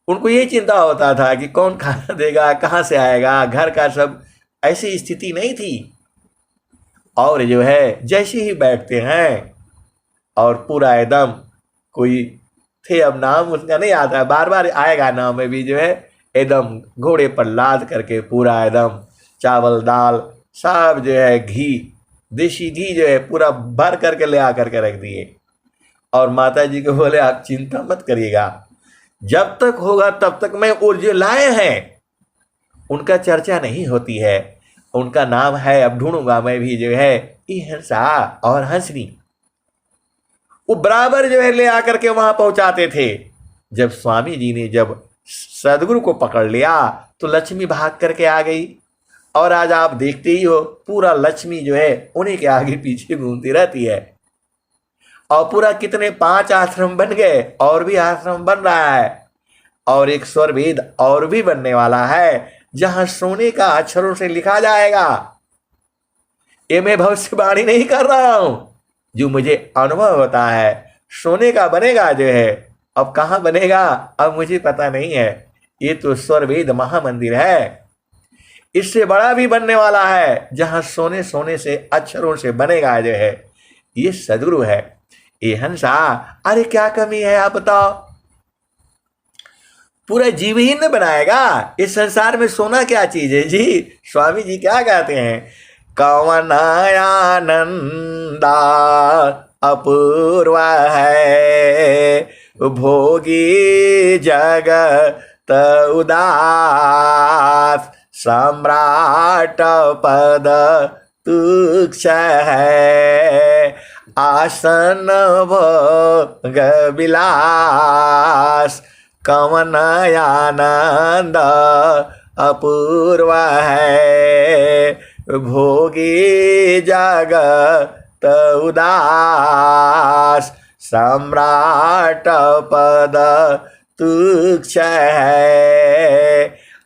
उनको यही चिंता होता था कि कौन खाना देगा, कहाँ से आएगा, घर का सब, ऐसी स्थिति नहीं थी। और जो है जैसे ही बैठते हैं और पूरा एकदम, कोई थे अब नाम उसका नहीं आता, बार बार आएगा नाम में भी जो है, एकदम घोड़े पर लाद करके पूरा एकदम चावल दाल सब जो है, घी, देसी घी जो है पूरा भर करके ले आकर के रख दिए। और माता जी को बोले आप चिंता मत करिएगा, जब तक होगा तब तक मैं, और जो लाए हैं उनका चर्चा नहीं होती है, उनका नाम है, अब ढूंढूंगा मैं भी जो है, हिंसा और हंसनी। वो बराबर जो है ले आकर के वहां पहुंचाते थे। जब स्वामी जी ने जब सदगुरु को पकड़ लिया तो लक्ष्मी भाग करके आ गई। और आज आप देखते ही हो पूरा लक्ष्मी जो है उन्हीं के आगे पीछे घूमती रहती है। और पूरा कितने 5 आश्रम बन गए, और भी आश्रम बन रहा है, और एक स्वर वेद और भी बनने वाला है, जहां सोने का अक्षरों से लिखा जाएगा। ये मैं भविष्यवाणी नहीं कर रहा हूं, जो मुझे अनुभव होता है, सोने का बनेगा जो है। अब कहाँ बनेगा अब मुझे पता नहीं है, ये तो स्वर वेद महामंदिर है। इससे बड़ा भी बनने वाला है, जहां सोने सोने से अक्षरों से बनेगा जो है। ये सदगुरु है, ये हंसा। अरे क्या कमी है आप बताओ, पूरा जीव ही न बनाएगा। इस संसार में सोना क्या चीज है जी। स्वामी जी क्या कहते हैं, कवन आनंदा अपूर्व है भोगी जगत उदास, सम्राट पद तुक्ष है, आसन भोग विलास, कवन आनंद अपूर्व है, भोगी जगत उदास, सम्राट पद तुक्ष है,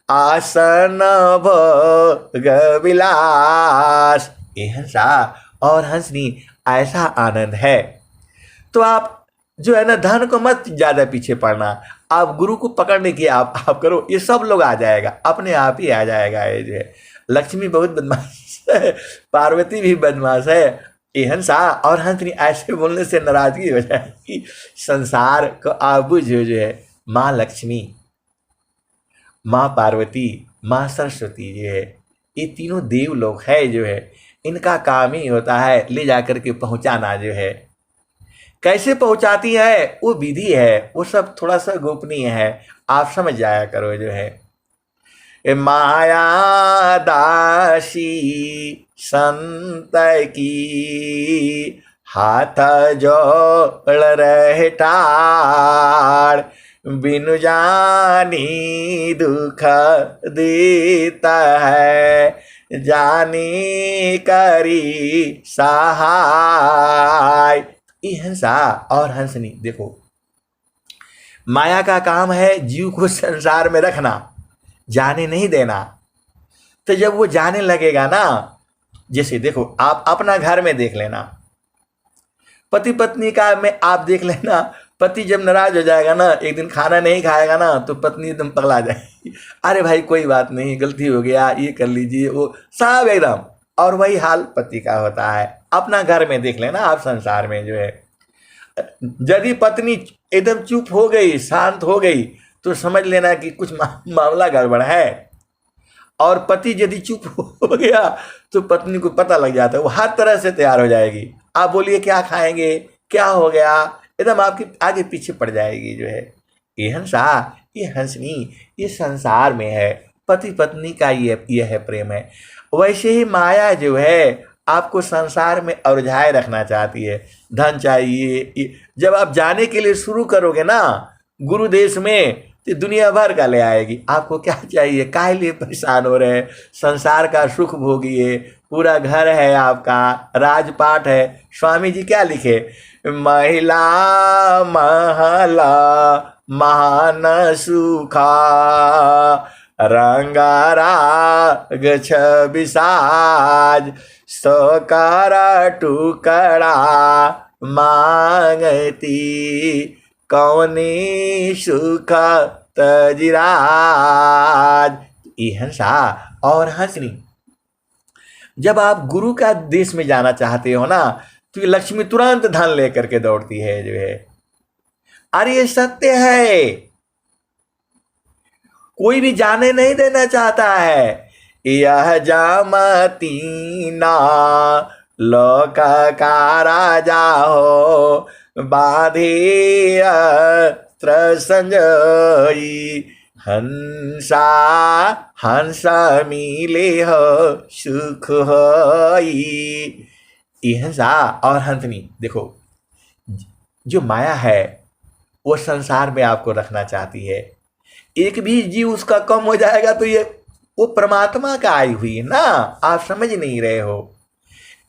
आसन भोग विलास। ये हंसा और हंसनी ऐसा आनंद है। तो आप जो है ना, धन को मत ज्यादा पीछे पड़ना, आप गुरु को पकड़ने की आप करो, ये सब लोग आ जाएगा, अपने आप ही आ जाएगा। ये जो है लक्ष्मी बहुत बदमाश है, पार्वती भी बदमाश है। ये हंसा और हंसनी ऐसे बोलने से नाराजगी हो जाएगी। संसार को आप बुझो, जो है माँ लक्ष्मी, माँ पार्वती, माँ सरस्वती जो है, ये तीनों देव लोग है जो है, इनका काम ही होता है ले जाकर के पहुंचाना। जो है कैसे पहुंचाती है वो विधि है, वो सब थोड़ा सा गोपनीय है, आप समझ जाया करो। जो है माया दासी संत की, हाथ जोड़ रहे ठाड़, बिनु जानी दुख देता है, जानी करी सहाय। ये हंसा और हंसनी देखो, माया का काम है जीव को संसार में रखना, जाने नहीं देना। तो जब वो जाने लगेगा ना, जैसे देखो आप अपना घर में देख लेना, पति पत्नी का में आप देख लेना, पति जब नाराज हो जाएगा ना, एक दिन खाना नहीं खाएगा ना, तो पत्नी एकदम पगला जाएगी, अरे भाई कोई बात नहीं, गलती हो गया, ये कर लीजिए, वो सब एकदम। और वही हाल पति का होता है। अपना घर में देख लेना आप, संसार में जो है, यदि पत्नी एकदम चुप हो गई, शांत हो गई, तो समझ लेना कि कुछ मामला गड़बड़ है। और पति यदि चुप हो गया तो पत्नी को पता लग जाता है, वो हर तरह से तैयार हो जाएगी। आप बोलिए क्या खाएंगे, क्या हो गया, एकदम आपके आगे पीछे पड़ जाएगी। जो है ये हंसा, ये हंसनी, ये संसार में है, पति पत्नी का ये है प्रेम है। वैसे ही माया जो है आपको संसार में उलझाए रखना चाहती है, धन चाहिए। जब आप जाने के लिए शुरू करोगे ना गुरु देश में, तो दुनिया भर का ले आएगी। आपको क्या चाहिए, काहे लिए परेशान हो रहे हैं, संसार का सुख भोगिए, पूरा घर है आपका, राजपाट है। स्वामी जी क्या लिखे, महिला महला महान सुखा, रंगारा छवि साज, सोकारा टुकड़ा मांगती, कौनी सुख तजिराज। ये हंसा और हंसनी, जब आप गुरु का देश में जाना चाहते हो ना, तो ये लक्ष्मी तुरंत धन लेकर के दौड़ती है। जो है अरे ये सत्य है, कोई भी जाने नहीं देना चाहता है। यह जामतीना लोक का राजा हो, बाधे अस्त्र संजयी, हंसा हंसा मिले हो सुख होई। ये हंसा और हंसनी देखो, जो माया है वो संसार में आपको रखना चाहती है। एक भी जीव उसका कम हो जाएगा तो ये वो परमात्मा का आई हुई है ना, आप समझ नहीं रहे हो।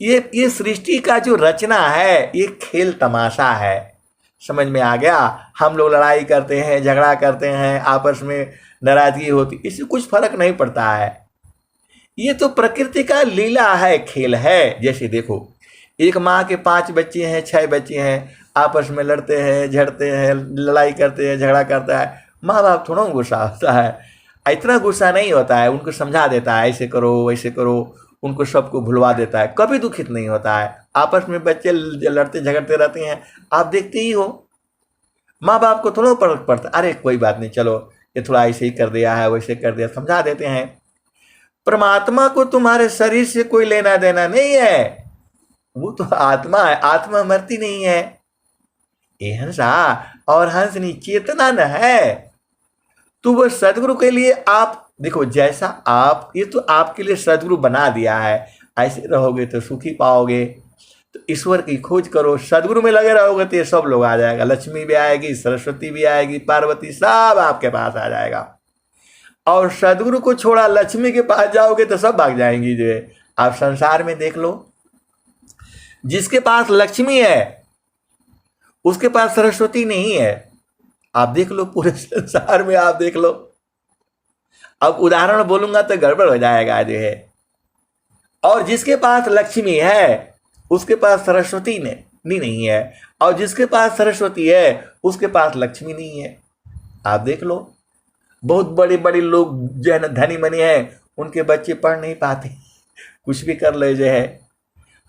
ये सृष्टि का जो रचना है, ये खेल तमाशा है। समझ में आ गया। हम लोग लड़ाई करते हैं, झगड़ा करते हैं, आपस में नाराजगी होती, इससे कुछ फर्क नहीं पड़ता है। ये तो प्रकृति का लीला है, खेल है। जैसे देखो, एक माँ के 5 बच्चे हैं, 6 बच्चे हैं, आपस में लड़ते हैं, झड़ते हैं, लड़ाई करते हैं, झगड़ा करता है, माँ बाप थोड़ा गुस्सा होता है, इतना गुस्सा नहीं होता है, उनको समझा देता है ऐसे करो वैसे करो, उनको सबको भुलवा देता है, कभी दुखित नहीं होता है। आपस में बच्चे लड़ते झगड़ते रहते हैं, आप देखते ही हो। माँ बाप को थोड़ा फर्क पड़ता, अरे कोई बात नहीं, चलो ये थोड़ा ऐसे ही कर दिया है, वैसे कर दिया, समझा देते हैं। परमात्मा को तुम्हारे शरीर से कोई लेना देना नहीं है, वो तो आत्मा है, आत्मा मरती नहीं है। ये हंसा और हंसनी चेतना न है, तो वो सदगुरु के लिए आप देखो, जैसा आप, ये तो आपके लिए सदगुरु बना दिया है, ऐसे रहोगे तो सुखी पाओगे। तो ईश्वर की खोज करो, सदगुरु में लगे रहोगे तो ये सब लोग आ जाएगा, लक्ष्मी भी आएगी, सरस्वती भी आएगी, पार्वती, सब आपके पास आ जाएगा। और सदगुरु को छोड़ा लक्ष्मी के पास जाओगे तो सब भाग जाएंगी। जो है आप संसार में देख लो, जिसके पास लक्ष्मी है उसके पास सरस्वती नहीं है। आप देख लो पूरे संसार में, आप देख लो। अब उदाहरण बोलूंगा तो गड़बड़ हो जाएगा जो है। और जिसके पास लक्ष्मी है उसके पास सरस्वती नहीं है, और जिसके पास सरस्वती है उसके पास लक्ष्मी नहीं है। आप देख लो, बहुत बड़े बड़े लोग जो है ना, धनी मनी है, उनके बच्चे पढ़ नहीं पाते, कुछ भी कर ले जो है।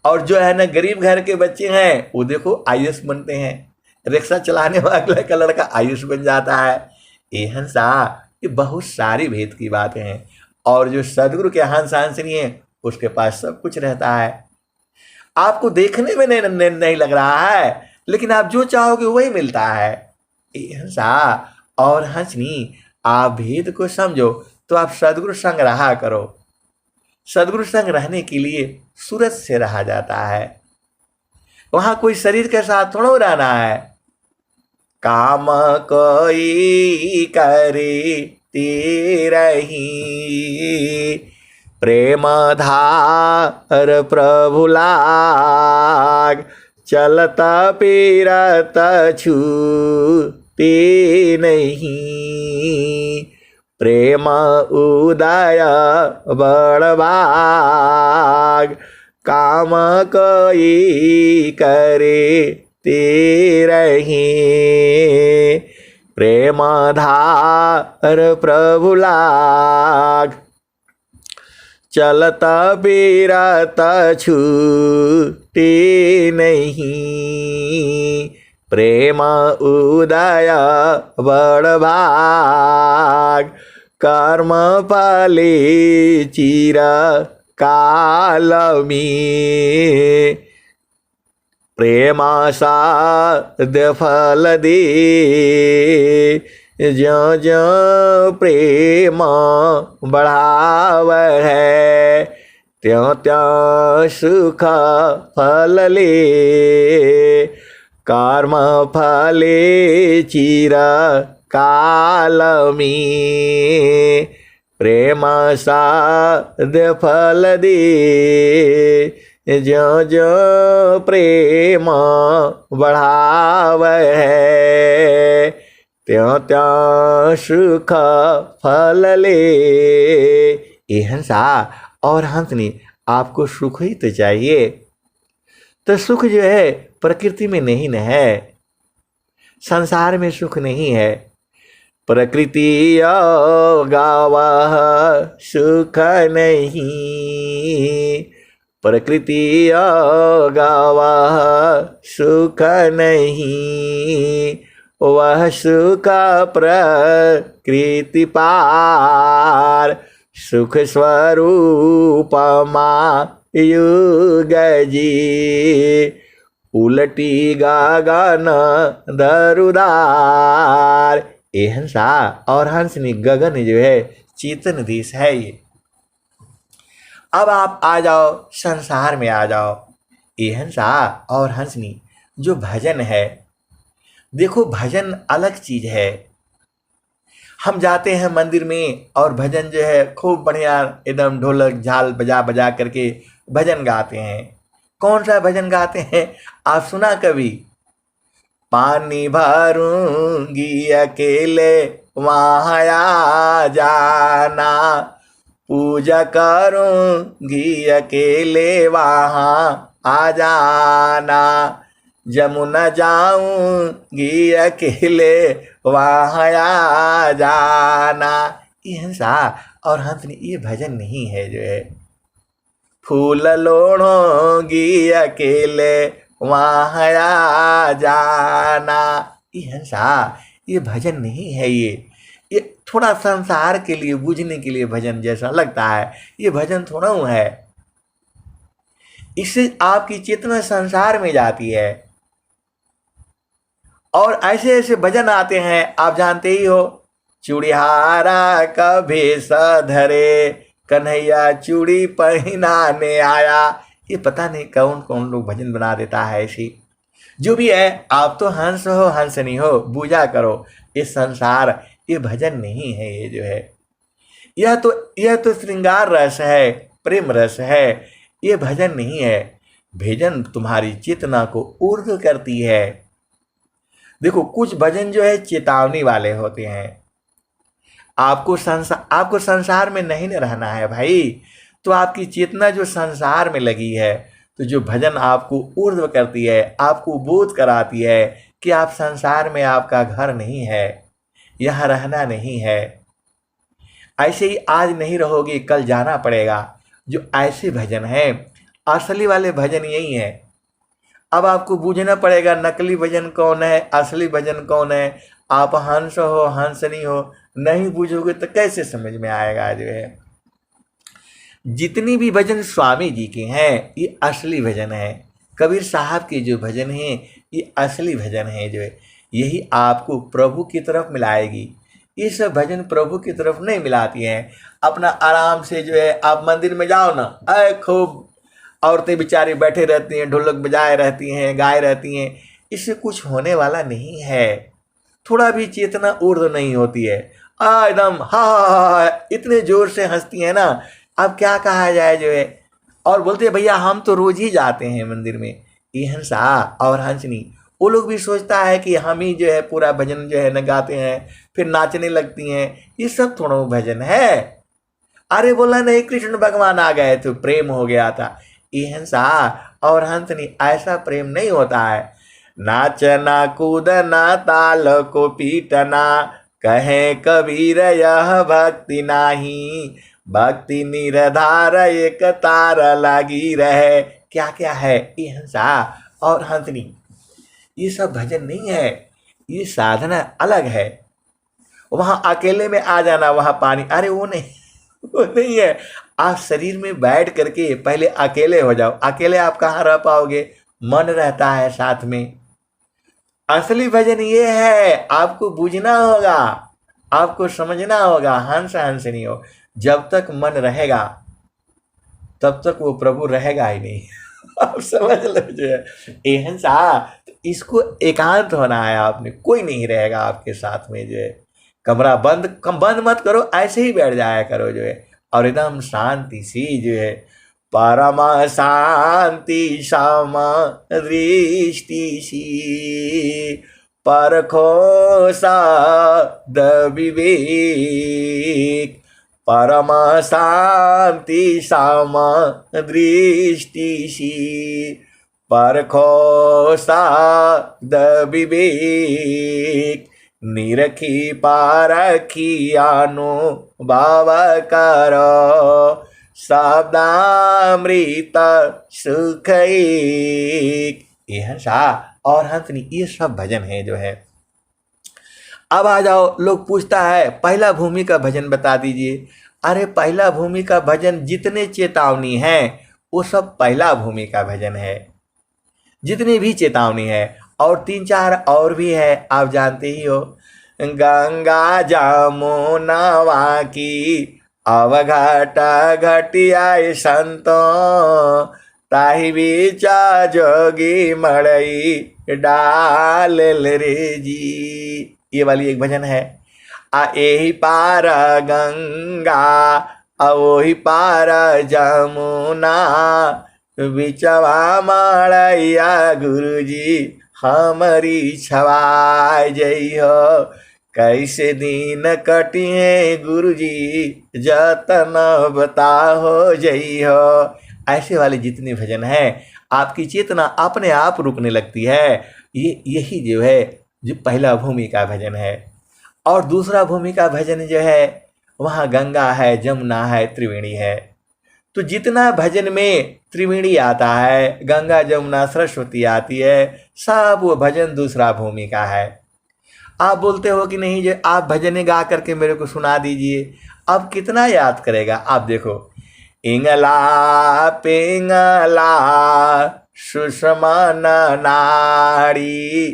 और जो है ना गरीब घर के बच्चे हैं वो देखो आईएएस बनते हैं, रिक्शा चलाने वाले का लड़का आईएएस बन जाता है। ये हंसा, ये बहुत सारी भेद की बातें हैं। और जो सदगुरु के हंस हंसनी है उसके पास सब कुछ रहता है। आपको देखने में नहीं लग रहा है, लेकिन आप जो चाहोगे वही मिलता है। ये हंसा और हंसनी, आप भेद को समझो तो आप सदगुरु संग रहा करो। सदगुरु संग रहने के लिए सूरत से रहा जाता है, वहां कोई शरीर के साथ थोड़ा रहना है। काम कोई करे तेरही, प्रेम धार प्रभु लाग, चलता पीरत छूते नहीं, प्रेम उदय बड़भाग, काम कोई करे तेरही, प्रेम धार प्रभु लाग, चलता पीरत छूटे नहीं, प्रेम उदय बड़भाग, कर्म फले चिर काल में, प्रेम साध फल दे, ज्यो ज्यो प्रेम बढ़ाव है, त्यों त्यों सुख फल ले, कर्म फले चिर काल में, प्रेम साध फल दे, ज्यो ज्यो प्रेम बढ़ाव है, त्यों त्यों सुख फल ले। ये हंसा और हंसनी, आपको सुख ही तो चाहिए। तो सुख जो है प्रकृति में नहीं न है, संसार में सुख नहीं है। प्रकृति गावह सुख नहीं, प्रकृति गावह सुख नहीं, वह सुख प्रकृति पार, सुख स्वरूप युग जी, उलटी गगन दरुदार। ये हंसा और हंसनी, गगन जो है चेतन देश है ये। अब आप आ जाओ संसार में, आ जाओ। ये हंसा और हंसनी जो भजन है, देखो भजन अलग चीज है। हम जाते हैं मंदिर में और भजन जो है खूब बढ़िया एकदम ढोलक झाल बजा बजा करके भजन गाते हैं। कौन सा भजन गाते हैं आप सुना कभी? पानी भरूंगी अकेले वहाँ आ जाना, पूजा करूंगी अकेले वहाँ आ जाना, जमुना जाऊंगी अकेले वहाँ आ जाना। ये हंसा और हंसनी, ये भजन नहीं है जो है। फूल लोढ़ोंगी अकेले वहाँ आ जाना। ये हंसा, ये भजन नहीं है। ये थोड़ा संसार के लिए बूझने के लिए भजन जैसा लगता है, ये भजन थोड़ा है। इससे आपकी चेतना संसार में जाती है। और ऐसे ऐसे भजन आते हैं, आप जानते ही हो, चूड़िहारा का भेष धरे, कन्हैया चूड़ी पहनाने आया। ये पता नहीं कौन कौन लोग भजन बना देता है ऐसी। जो भी है, आप तो हंस हो हंसनी हो, पूजा करो। ये संसार, ये भजन नहीं है। ये जो है, यह तो श्रृंगार रस है, प्रेम रस है। ये भजन नहीं है। भजन तुम्हारी चेतना को ऊर्ध्व करती है। देखो, कुछ भजन जो है चेतावनी वाले होते हैं। आपको संसार में नहीं न रहना है भाई, तो आपकी चेतना जो संसार में लगी है, तो जो भजन आपको ऊर्ध्व करती है, आपको बोध कराती है कि आप संसार में, आपका घर नहीं है, यहाँ रहना नहीं है। ऐसे ही आज नहीं रहोगे, कल जाना पड़ेगा। जो ऐसे भजन हैं, असली वाले भजन यही है। अब आपको बूझना पड़ेगा नकली भजन कौन है, असली भजन कौन है। आप हंस हो हंसनी हो, नहीं बूझोगे तो कैसे समझ में आएगा। जो है, जितनी भी भजन स्वामी जी के हैं, ये असली भजन है। कबीर साहब के जो भजन हैं, ये असली भजन है। जो है, यही आपको प्रभु की तरफ मिलाएगी। ये सब भजन प्रभु की तरफ नहीं मिलाती हैं। अपना आराम से जो है, आप मंदिर में जाओ ना, अरे खूब औरतें बेचारी बैठे रहती हैं, ढोलक बजाए रहती हैं, गाए रहती हैं। इससे कुछ होने वाला नहीं है। थोड़ा भी चेतना ऊर्ध्व नहीं होती है। एकदम हा इतने जोर से हंसती है ना, अब क्या कहा जाए। जो है, और बोलते हैं भैया हम तो रोज ही जाते हैं मंदिर में। ये हंसा और हंसनी, वो लोग भी सोचता है कि हम ही जो है पूरा भजन जो है न गाते हैं, फिर नाचने लगती हैं। ये सब थोड़ा भजन है। अरे बोला नहीं, कृष्ण भगवान आ गए तो प्रेम हो गया था। ये हंसा और हंसनी, ऐसा प्रेम नहीं होता है। नाचना कूदना ताल को पीटना, कहे कबीर यह भक्ति नाही। भक्ति निराधार एक तार लागी रहे। क्या क्या है ये हंसा और हंसनी, ये सब भजन नहीं है। ये साधना अलग है। वहां अकेले में आ जाना, वहां पानी, अरे वो नहीं वो नहीं है। आप शरीर में बैठ करके पहले अकेले हो जाओ। अकेले आप कहाँ रह पाओगे, मन रहता है साथ में। असली भजन ये है, आपको बूझना होगा, आपको समझना होगा। हंस हंस नहीं हो, जब तक मन रहेगा तब तक वो प्रभु रहेगा ही नहीं। आप समझ लो। जो है ये हंसा, तो इसको एकांत होना है आपने, कोई नहीं रहेगा आपके साथ में। जो है, कमरा बंद मत करो, ऐसे ही बैठ जाया करो। जो है, और एकदम शांति सी, जो है परमा शांति क्षमा दृष्टि सी, परखो साध विवेक। परम शांति क्षमा दृष्टि सी, परखो साध विवेक। निरखी पारखी अनुभव करो, शब्दामृत सुख एक। ये हंसा और हंसनी, ये सब भजन है। जो है, अब आ जाओ, लोग पूछता है पहला भूमि का भजन बता दीजिए। अरे पहला भूमि का भजन जितने चेतावनी है, वो सब पहला भूमि का भजन है। जितनी भी चेतावनी है, और 3-4 और भी है, आप जानते ही हो। गंगा जमुनवा की अवघट घटिया संतो, ताहि बीचा जोगी मड़ई डाल रे जी। ये वाली एक भजन है। एही पार गंगा ओही पार जमुना, बिचवा मड़ैया गुरुजी हमारी छवाय जई हो। कैसे दिन कटिए गुरुजी जतन बताहो जई हो। ऐसे वाले जितने भजन हैं, आपकी चेतना अपने आप रुकने लगती है। यही जो है, जो पहला भूमि का भजन है। और दूसरा भूमि का भजन जो है, वहाँ गंगा है, जमुना है, त्रिवेणी है। तो जितना भजन में त्रिवेणी आता है, गंगा जमुना सरस्वती आती है, सब वो भजन दूसरा भूमि का है। आप बोलते हो कि नहीं, जो आप भजन गा करके मेरे को सुना दीजिए। अब कितना याद करेगा। आप देखो, इंगला पिंगला सुषमा नाड़ी,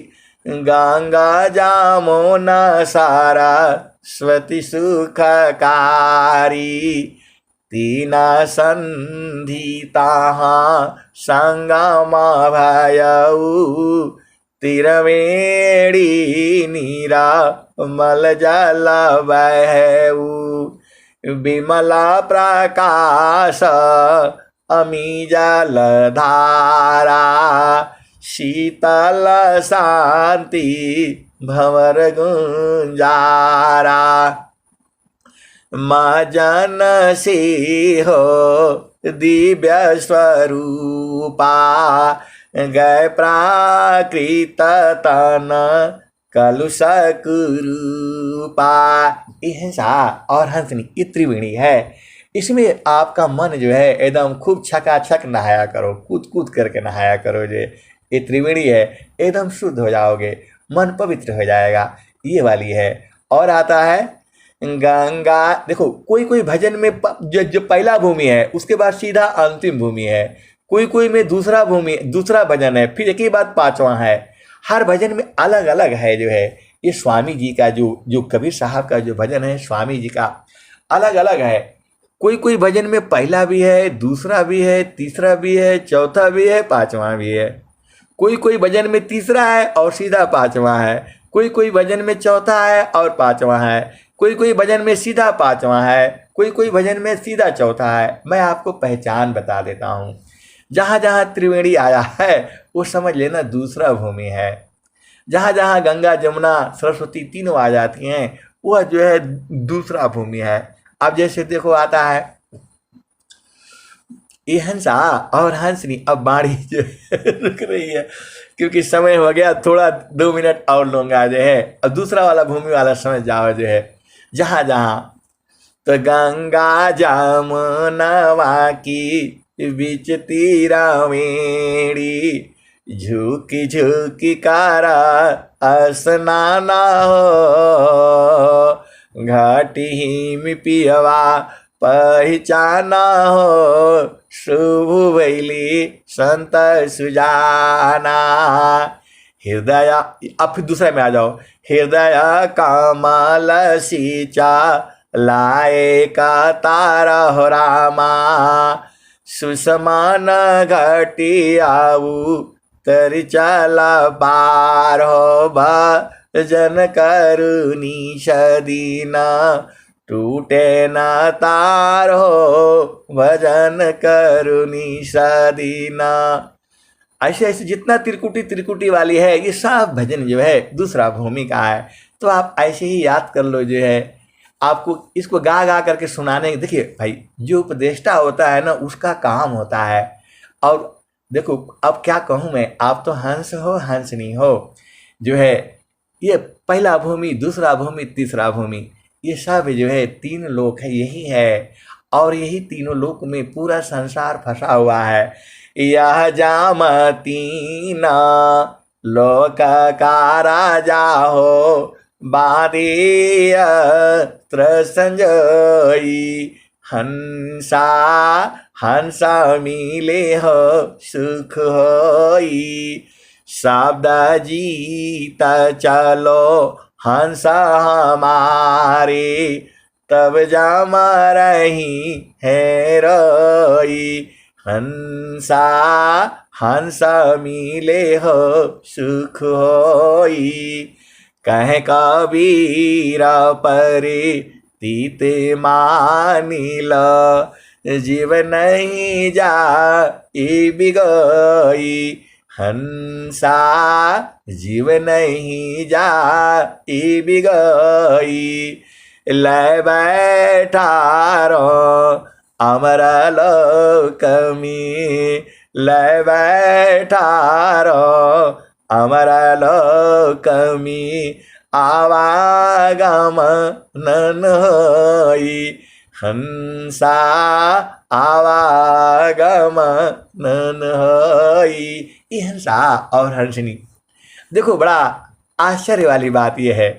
गंगा जामुना सारा स्वती सुखकारी, तीना संधि ताहा संगमा भयऊ, तिरवेणी नीरा मल जल बहऊ, विमला प्रकाश अमी जल धारा, शीतल शांति भंवर गुंजारा, माँ जन से हो दिव्य स्वरूपा, गए प्राकृत तन कलुष कुरूपा। ऐसा और हंसनी ये त्रिवेणी है। इसमें आपका मन जो है एकदम खूब छकाछक नहाया करो, कूद कूद करके नहाया करो। जो ये त्रिवेणी है एकदम शुद्ध हो जाओगे, मन पवित्र हो जाएगा। ये वाली है। और आता है गंगा। देखो कोई कोई भजन में जो पहला भूमि है उसके बाद सीधा अंतिम भूमि है, कोई कोई में दूसरा भजन है, फिर एक ही बात पांचवा है। हर भजन में अलग अलग है। जो है ये स्वामी जी का जो कबीर साहब का जो भजन है स्वामी जी का अलग अलग है। कोई कोई भजन में पहला भी है, दूसरा भी है, तीसरा भी है, चौथा भी है, पांचवा भी है। कोई कोई भजन में तीसरा है और सीधा पांचवा है, कोई कोई भजन में चौथा है और पांचवा है, कोई कोई भजन में सीधा पांचवा है, कोई कोई भजन में सीधा चौथा है। मैं आपको पहचान बता देता हूँ। जहाँ जहाँ त्रिवेणी आया है वो समझ लेना दूसरा भूमि है। जहाँ जहाँ गंगा जमुना सरस्वती तीनों आ जाती हैं वह जो है दूसरा भूमि है। अब जैसे देखो आता है ये हंसा और हंसनी। अब बाणी जो रुक रही है क्योंकि समय हो गया, थोड़ा 2 मिनट और लूंगा जो है। अब दूसरा वाला भूमि वाला समझ जाओ। जो है जहाँ जहाँ तो गंगा जमुनवा की बीच तीरावेणी, झुकी झुकी कारा स्नाना हो, घाटी हिम पियवा पहचाना हो, शुभ वैली संत सुजाना। हृदय, अब फिर दूसरे में आ जाओ। हृदय कमल सींचा लाए का तारा हो रामा, सुसमान घटी आऊ तरी चला पार हो, भजन करुनी सदीना टूटे न तार हो, भजन करुनी सदीना। ऐसे ऐसे जितना त्रिकुटी वाली है ये सब भजन जो है दूसरा भूमि का है। तो आप ऐसे ही याद कर लो। जो है आपको इसको गा गा करके सुनाने। देखिए भाई जो उपदेष्टा होता है ना उसका काम होता है। और देखो अब क्या कहूँ मैं, आप तो हंस हो हंसनी हो। जो है ये पहला भूमि, दूसरा भूमि, तीसरा भूमि, ये सब जो है 3 लोक है, यही है। और यही तीनों लोक में पूरा संसार फंसा हुआ है। यह जामतीना लोक का राजा हो, बारियत्र संजयी, हंसा हंसा मिले हो सुख होई, शब्द जीत चलो हंसा हमारे, तब जम रही है रोई, हंसा हंसा मिले हो सुख होई। कहे कबीर परे तीते मानिल, जीव नहीं जा बिगई, हंसा जीव नहीं जा बिगई। ले बैठारो अमर लोक में, ले बैठारो अमर लोक में, आवागमन होई, हंसा आवागमन होई। ये हंसा और हंसनी। देखो बड़ा आश्चर्य वाली बात यह है,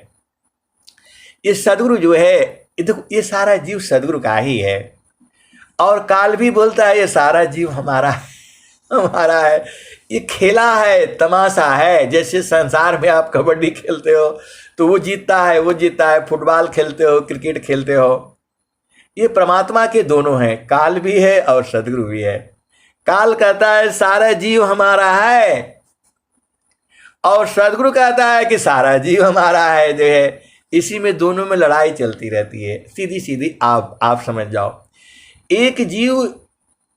ये सदगुरु जो है, ये देखो ये सारा जीव सदगुरु का ही है। और काल भी बोलता है ये सारा जीव हमारा है। हमारा है, ये खेला है, तमाशा है। जैसे संसार में आप कबड्डी खेलते हो तो वो जीतता है, वो जीतता है, फुटबॉल खेलते हो, क्रिकेट खेलते हो, ये परमात्मा के दोनों हैं, काल भी है और सदगुरु भी है। काल कहता है सारा जीव हमारा है, और सदगुरु कहता है कि सारा जीव हमारा है जो है। इसी में दोनों में लड़ाई चलती रहती है, सीधी सीधी आप समझ जाओ। एक जीव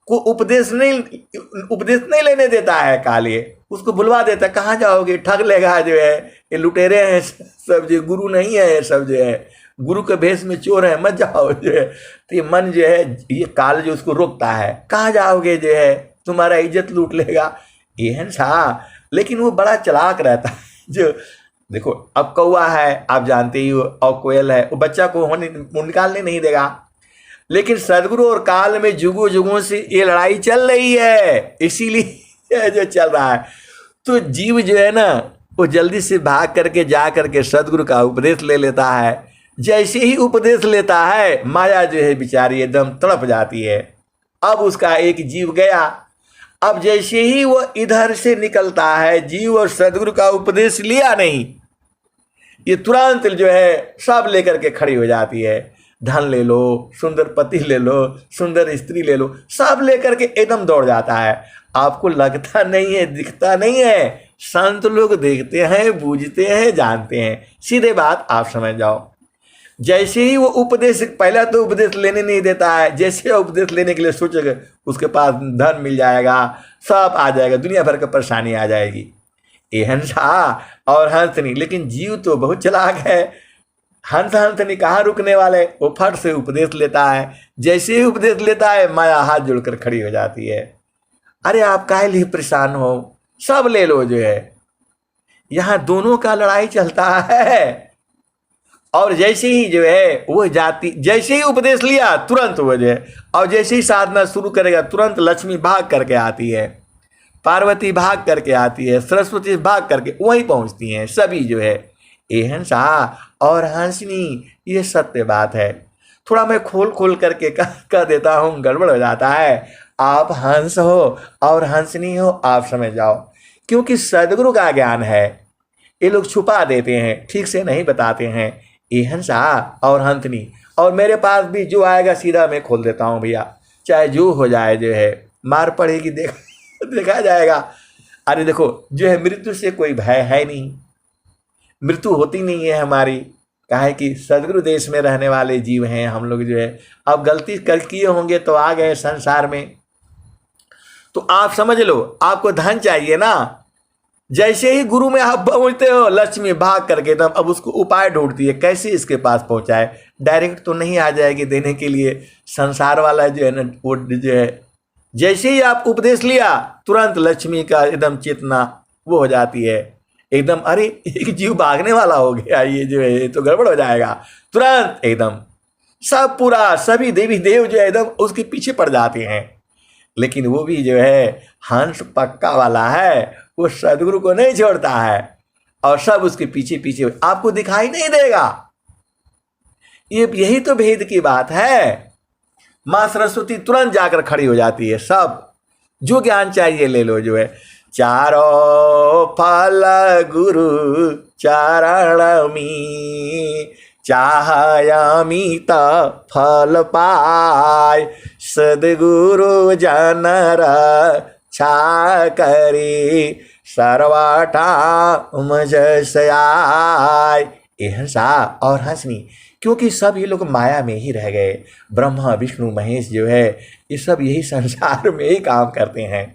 को उपदेश नहीं लेने देता है काल, ये उसको बुलवा देता है, कहाँ जाओगे, ठग लेगा जो है, ये लुटेरे हैं सब, जो गुरु नहीं है ये सब जो है, गुरु के भेष में चोर है, मत जाओ जो है। तो ये मन जो है, ये काल जो उसको रोकता है, कहाँ जाओगे जो है, तुम्हारा इज्जत लूट लेगा, ये है सा। लेकिन वो बड़ा चालाक रहता है जो, देखो अब कौआ है आप जानते ही हो, और कोयल है, वो बच्चा को निकालने नहीं देगा। लेकिन सदगुरु और काल में जुगों जुगों से ये लड़ाई चल रही है, इसीलिए जो चल रहा है। तो जीव जो है ना, वो जल्दी से भाग करके जा करके सदगुरु का उपदेश ले लेता है। जैसे ही उपदेश लेता है, माया जो है बेचारी एकदम तड़प जाती है। अब उसका एक जीव गया। अब जैसे ही वो इधर से निकलता है, जीव और सदगुरु का उपदेश लिया नहीं, ये तुरंत जो है सब लेकर के खड़ी हो जाती है। धन ले लो, सुंदर पति ले लो, सुंदर स्त्री ले लो, सब लेकर के एकदम दौड़ जाता है। आपको लगता नहीं है, दिखता नहीं है, संत लोग देखते हैं, बूझते हैं, जानते हैं। सीधे बात आप समझ जाओ। जैसे ही वो उपदेश, पहला तो उपदेश लेने नहीं देता है, जैसे उपदेश लेने के लिए सोचेगा उसके पास धन मिल जाएगा, सब आ जाएगा, दुनिया भर की परेशानी आ जाएगी। एहंसा और हंसनी, लेकिन जीव तो बहुत चालाक है। हंसनी कहाँ रुकने वाले, वो फट से उपदेश लेता है। जैसे ही उपदेश लेता है, माया हाथ जोड़कर खड़ी हो जाती है। अरे आप काहे लिए परेशान हो, सब ले लो जो है। यहाँ दोनों का लड़ाई चलता है। और जैसे ही जो है वो जाति, जैसे ही उपदेश लिया तुरंत वो जो है, और जैसे ही साधना शुरू करेगा तुरंत लक्ष्मी भाग करके आती है, पार्वती भाग करके आती है, सरस्वती भाग करके वहीं पहुंचती हैं सभी जो है। एहंसा और हंसनी, ये सत्य बात है। थोड़ा मैं खोल करके कह देता हूँ, गड़बड़ हो जाता है। आप हंस हो और हंसनी हो, आप समझ जाओ, क्योंकि सदगुरु का ज्ञान है। ये लोग छुपा देते हैं, ठीक से नहीं बताते हैं। एहंसा और हंसनी, और मेरे पास भी जो आएगा सीधा मैं खोल देता हूँ भैया, चाहे जो हो जाए जो है, मार पड़ेगी देखा जाएगा। अरे देखो जो है, मृत्यु से कोई भय है नहीं, मृत्यु होती नहीं है हमारी। काहे कि सदगुरु देश में रहने वाले जीव हैं हम लोग जो है। अब गलती कर किए होंगे तो आ गए संसार में, तो आप समझ लो, आपको धन चाहिए ना, जैसे ही गुरु में आप पहुंचते हो, लक्ष्मी भाग करके तब अब उसको उपाय ढूंढती है, कैसे इसके पास पहुंचाए। डायरेक्ट तो नहीं आ जाएगी देने के लिए, संसार वाला जो है ना, वो जो है जैसे ही आप उपदेश लिया तुरंत लक्ष्मी का एकदम चेतना वो हो जाती है एकदम। अरे एक जीव भागने वाला हो गया, ये जो है तो गड़बड़ हो जाएगा। तुरंत एकदम सब पूरा सभी देवी देव जो है एकदम उसके पीछे पड़ जाते हैं। लेकिन वो भी जो है हंस पक्का वाला है, वो सदगुरु को नहीं छोड़ता है, और सब उसके पीछे पीछे, आपको दिखाई नहीं देगा। ये यही तो भेद की बात है। माँ सरस्वती तुरंत जाकर खड़ी हो जाती है, सब जो ज्ञान चाहिए ले लो जो है। चारो फल गुरु चरणमी, चाहयामित फल पाय, सदगुरु जनर छा करी सर्वटा मजसयाय। एहंसा और हंसनी, क्योंकि सब ये लोग माया में ही रह गए। ब्रह्मा विष्णु महेश जो है, ये सब यही संसार में ही काम करते हैं।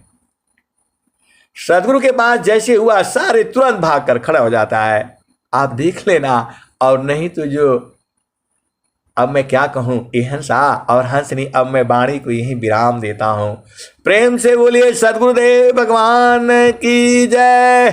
सदगुरु के पास जैसे हुआ, सारे तुरंत भागकर खड़ा हो जाता है। आप देख लेना, और नहीं तो जो अब मैं क्या कहूँ, एहंसा और हंसनी, अब मैं वाणी को यही विराम देता हूँ। प्रेम से बोलिए सदगुरुदेव भगवान की जय।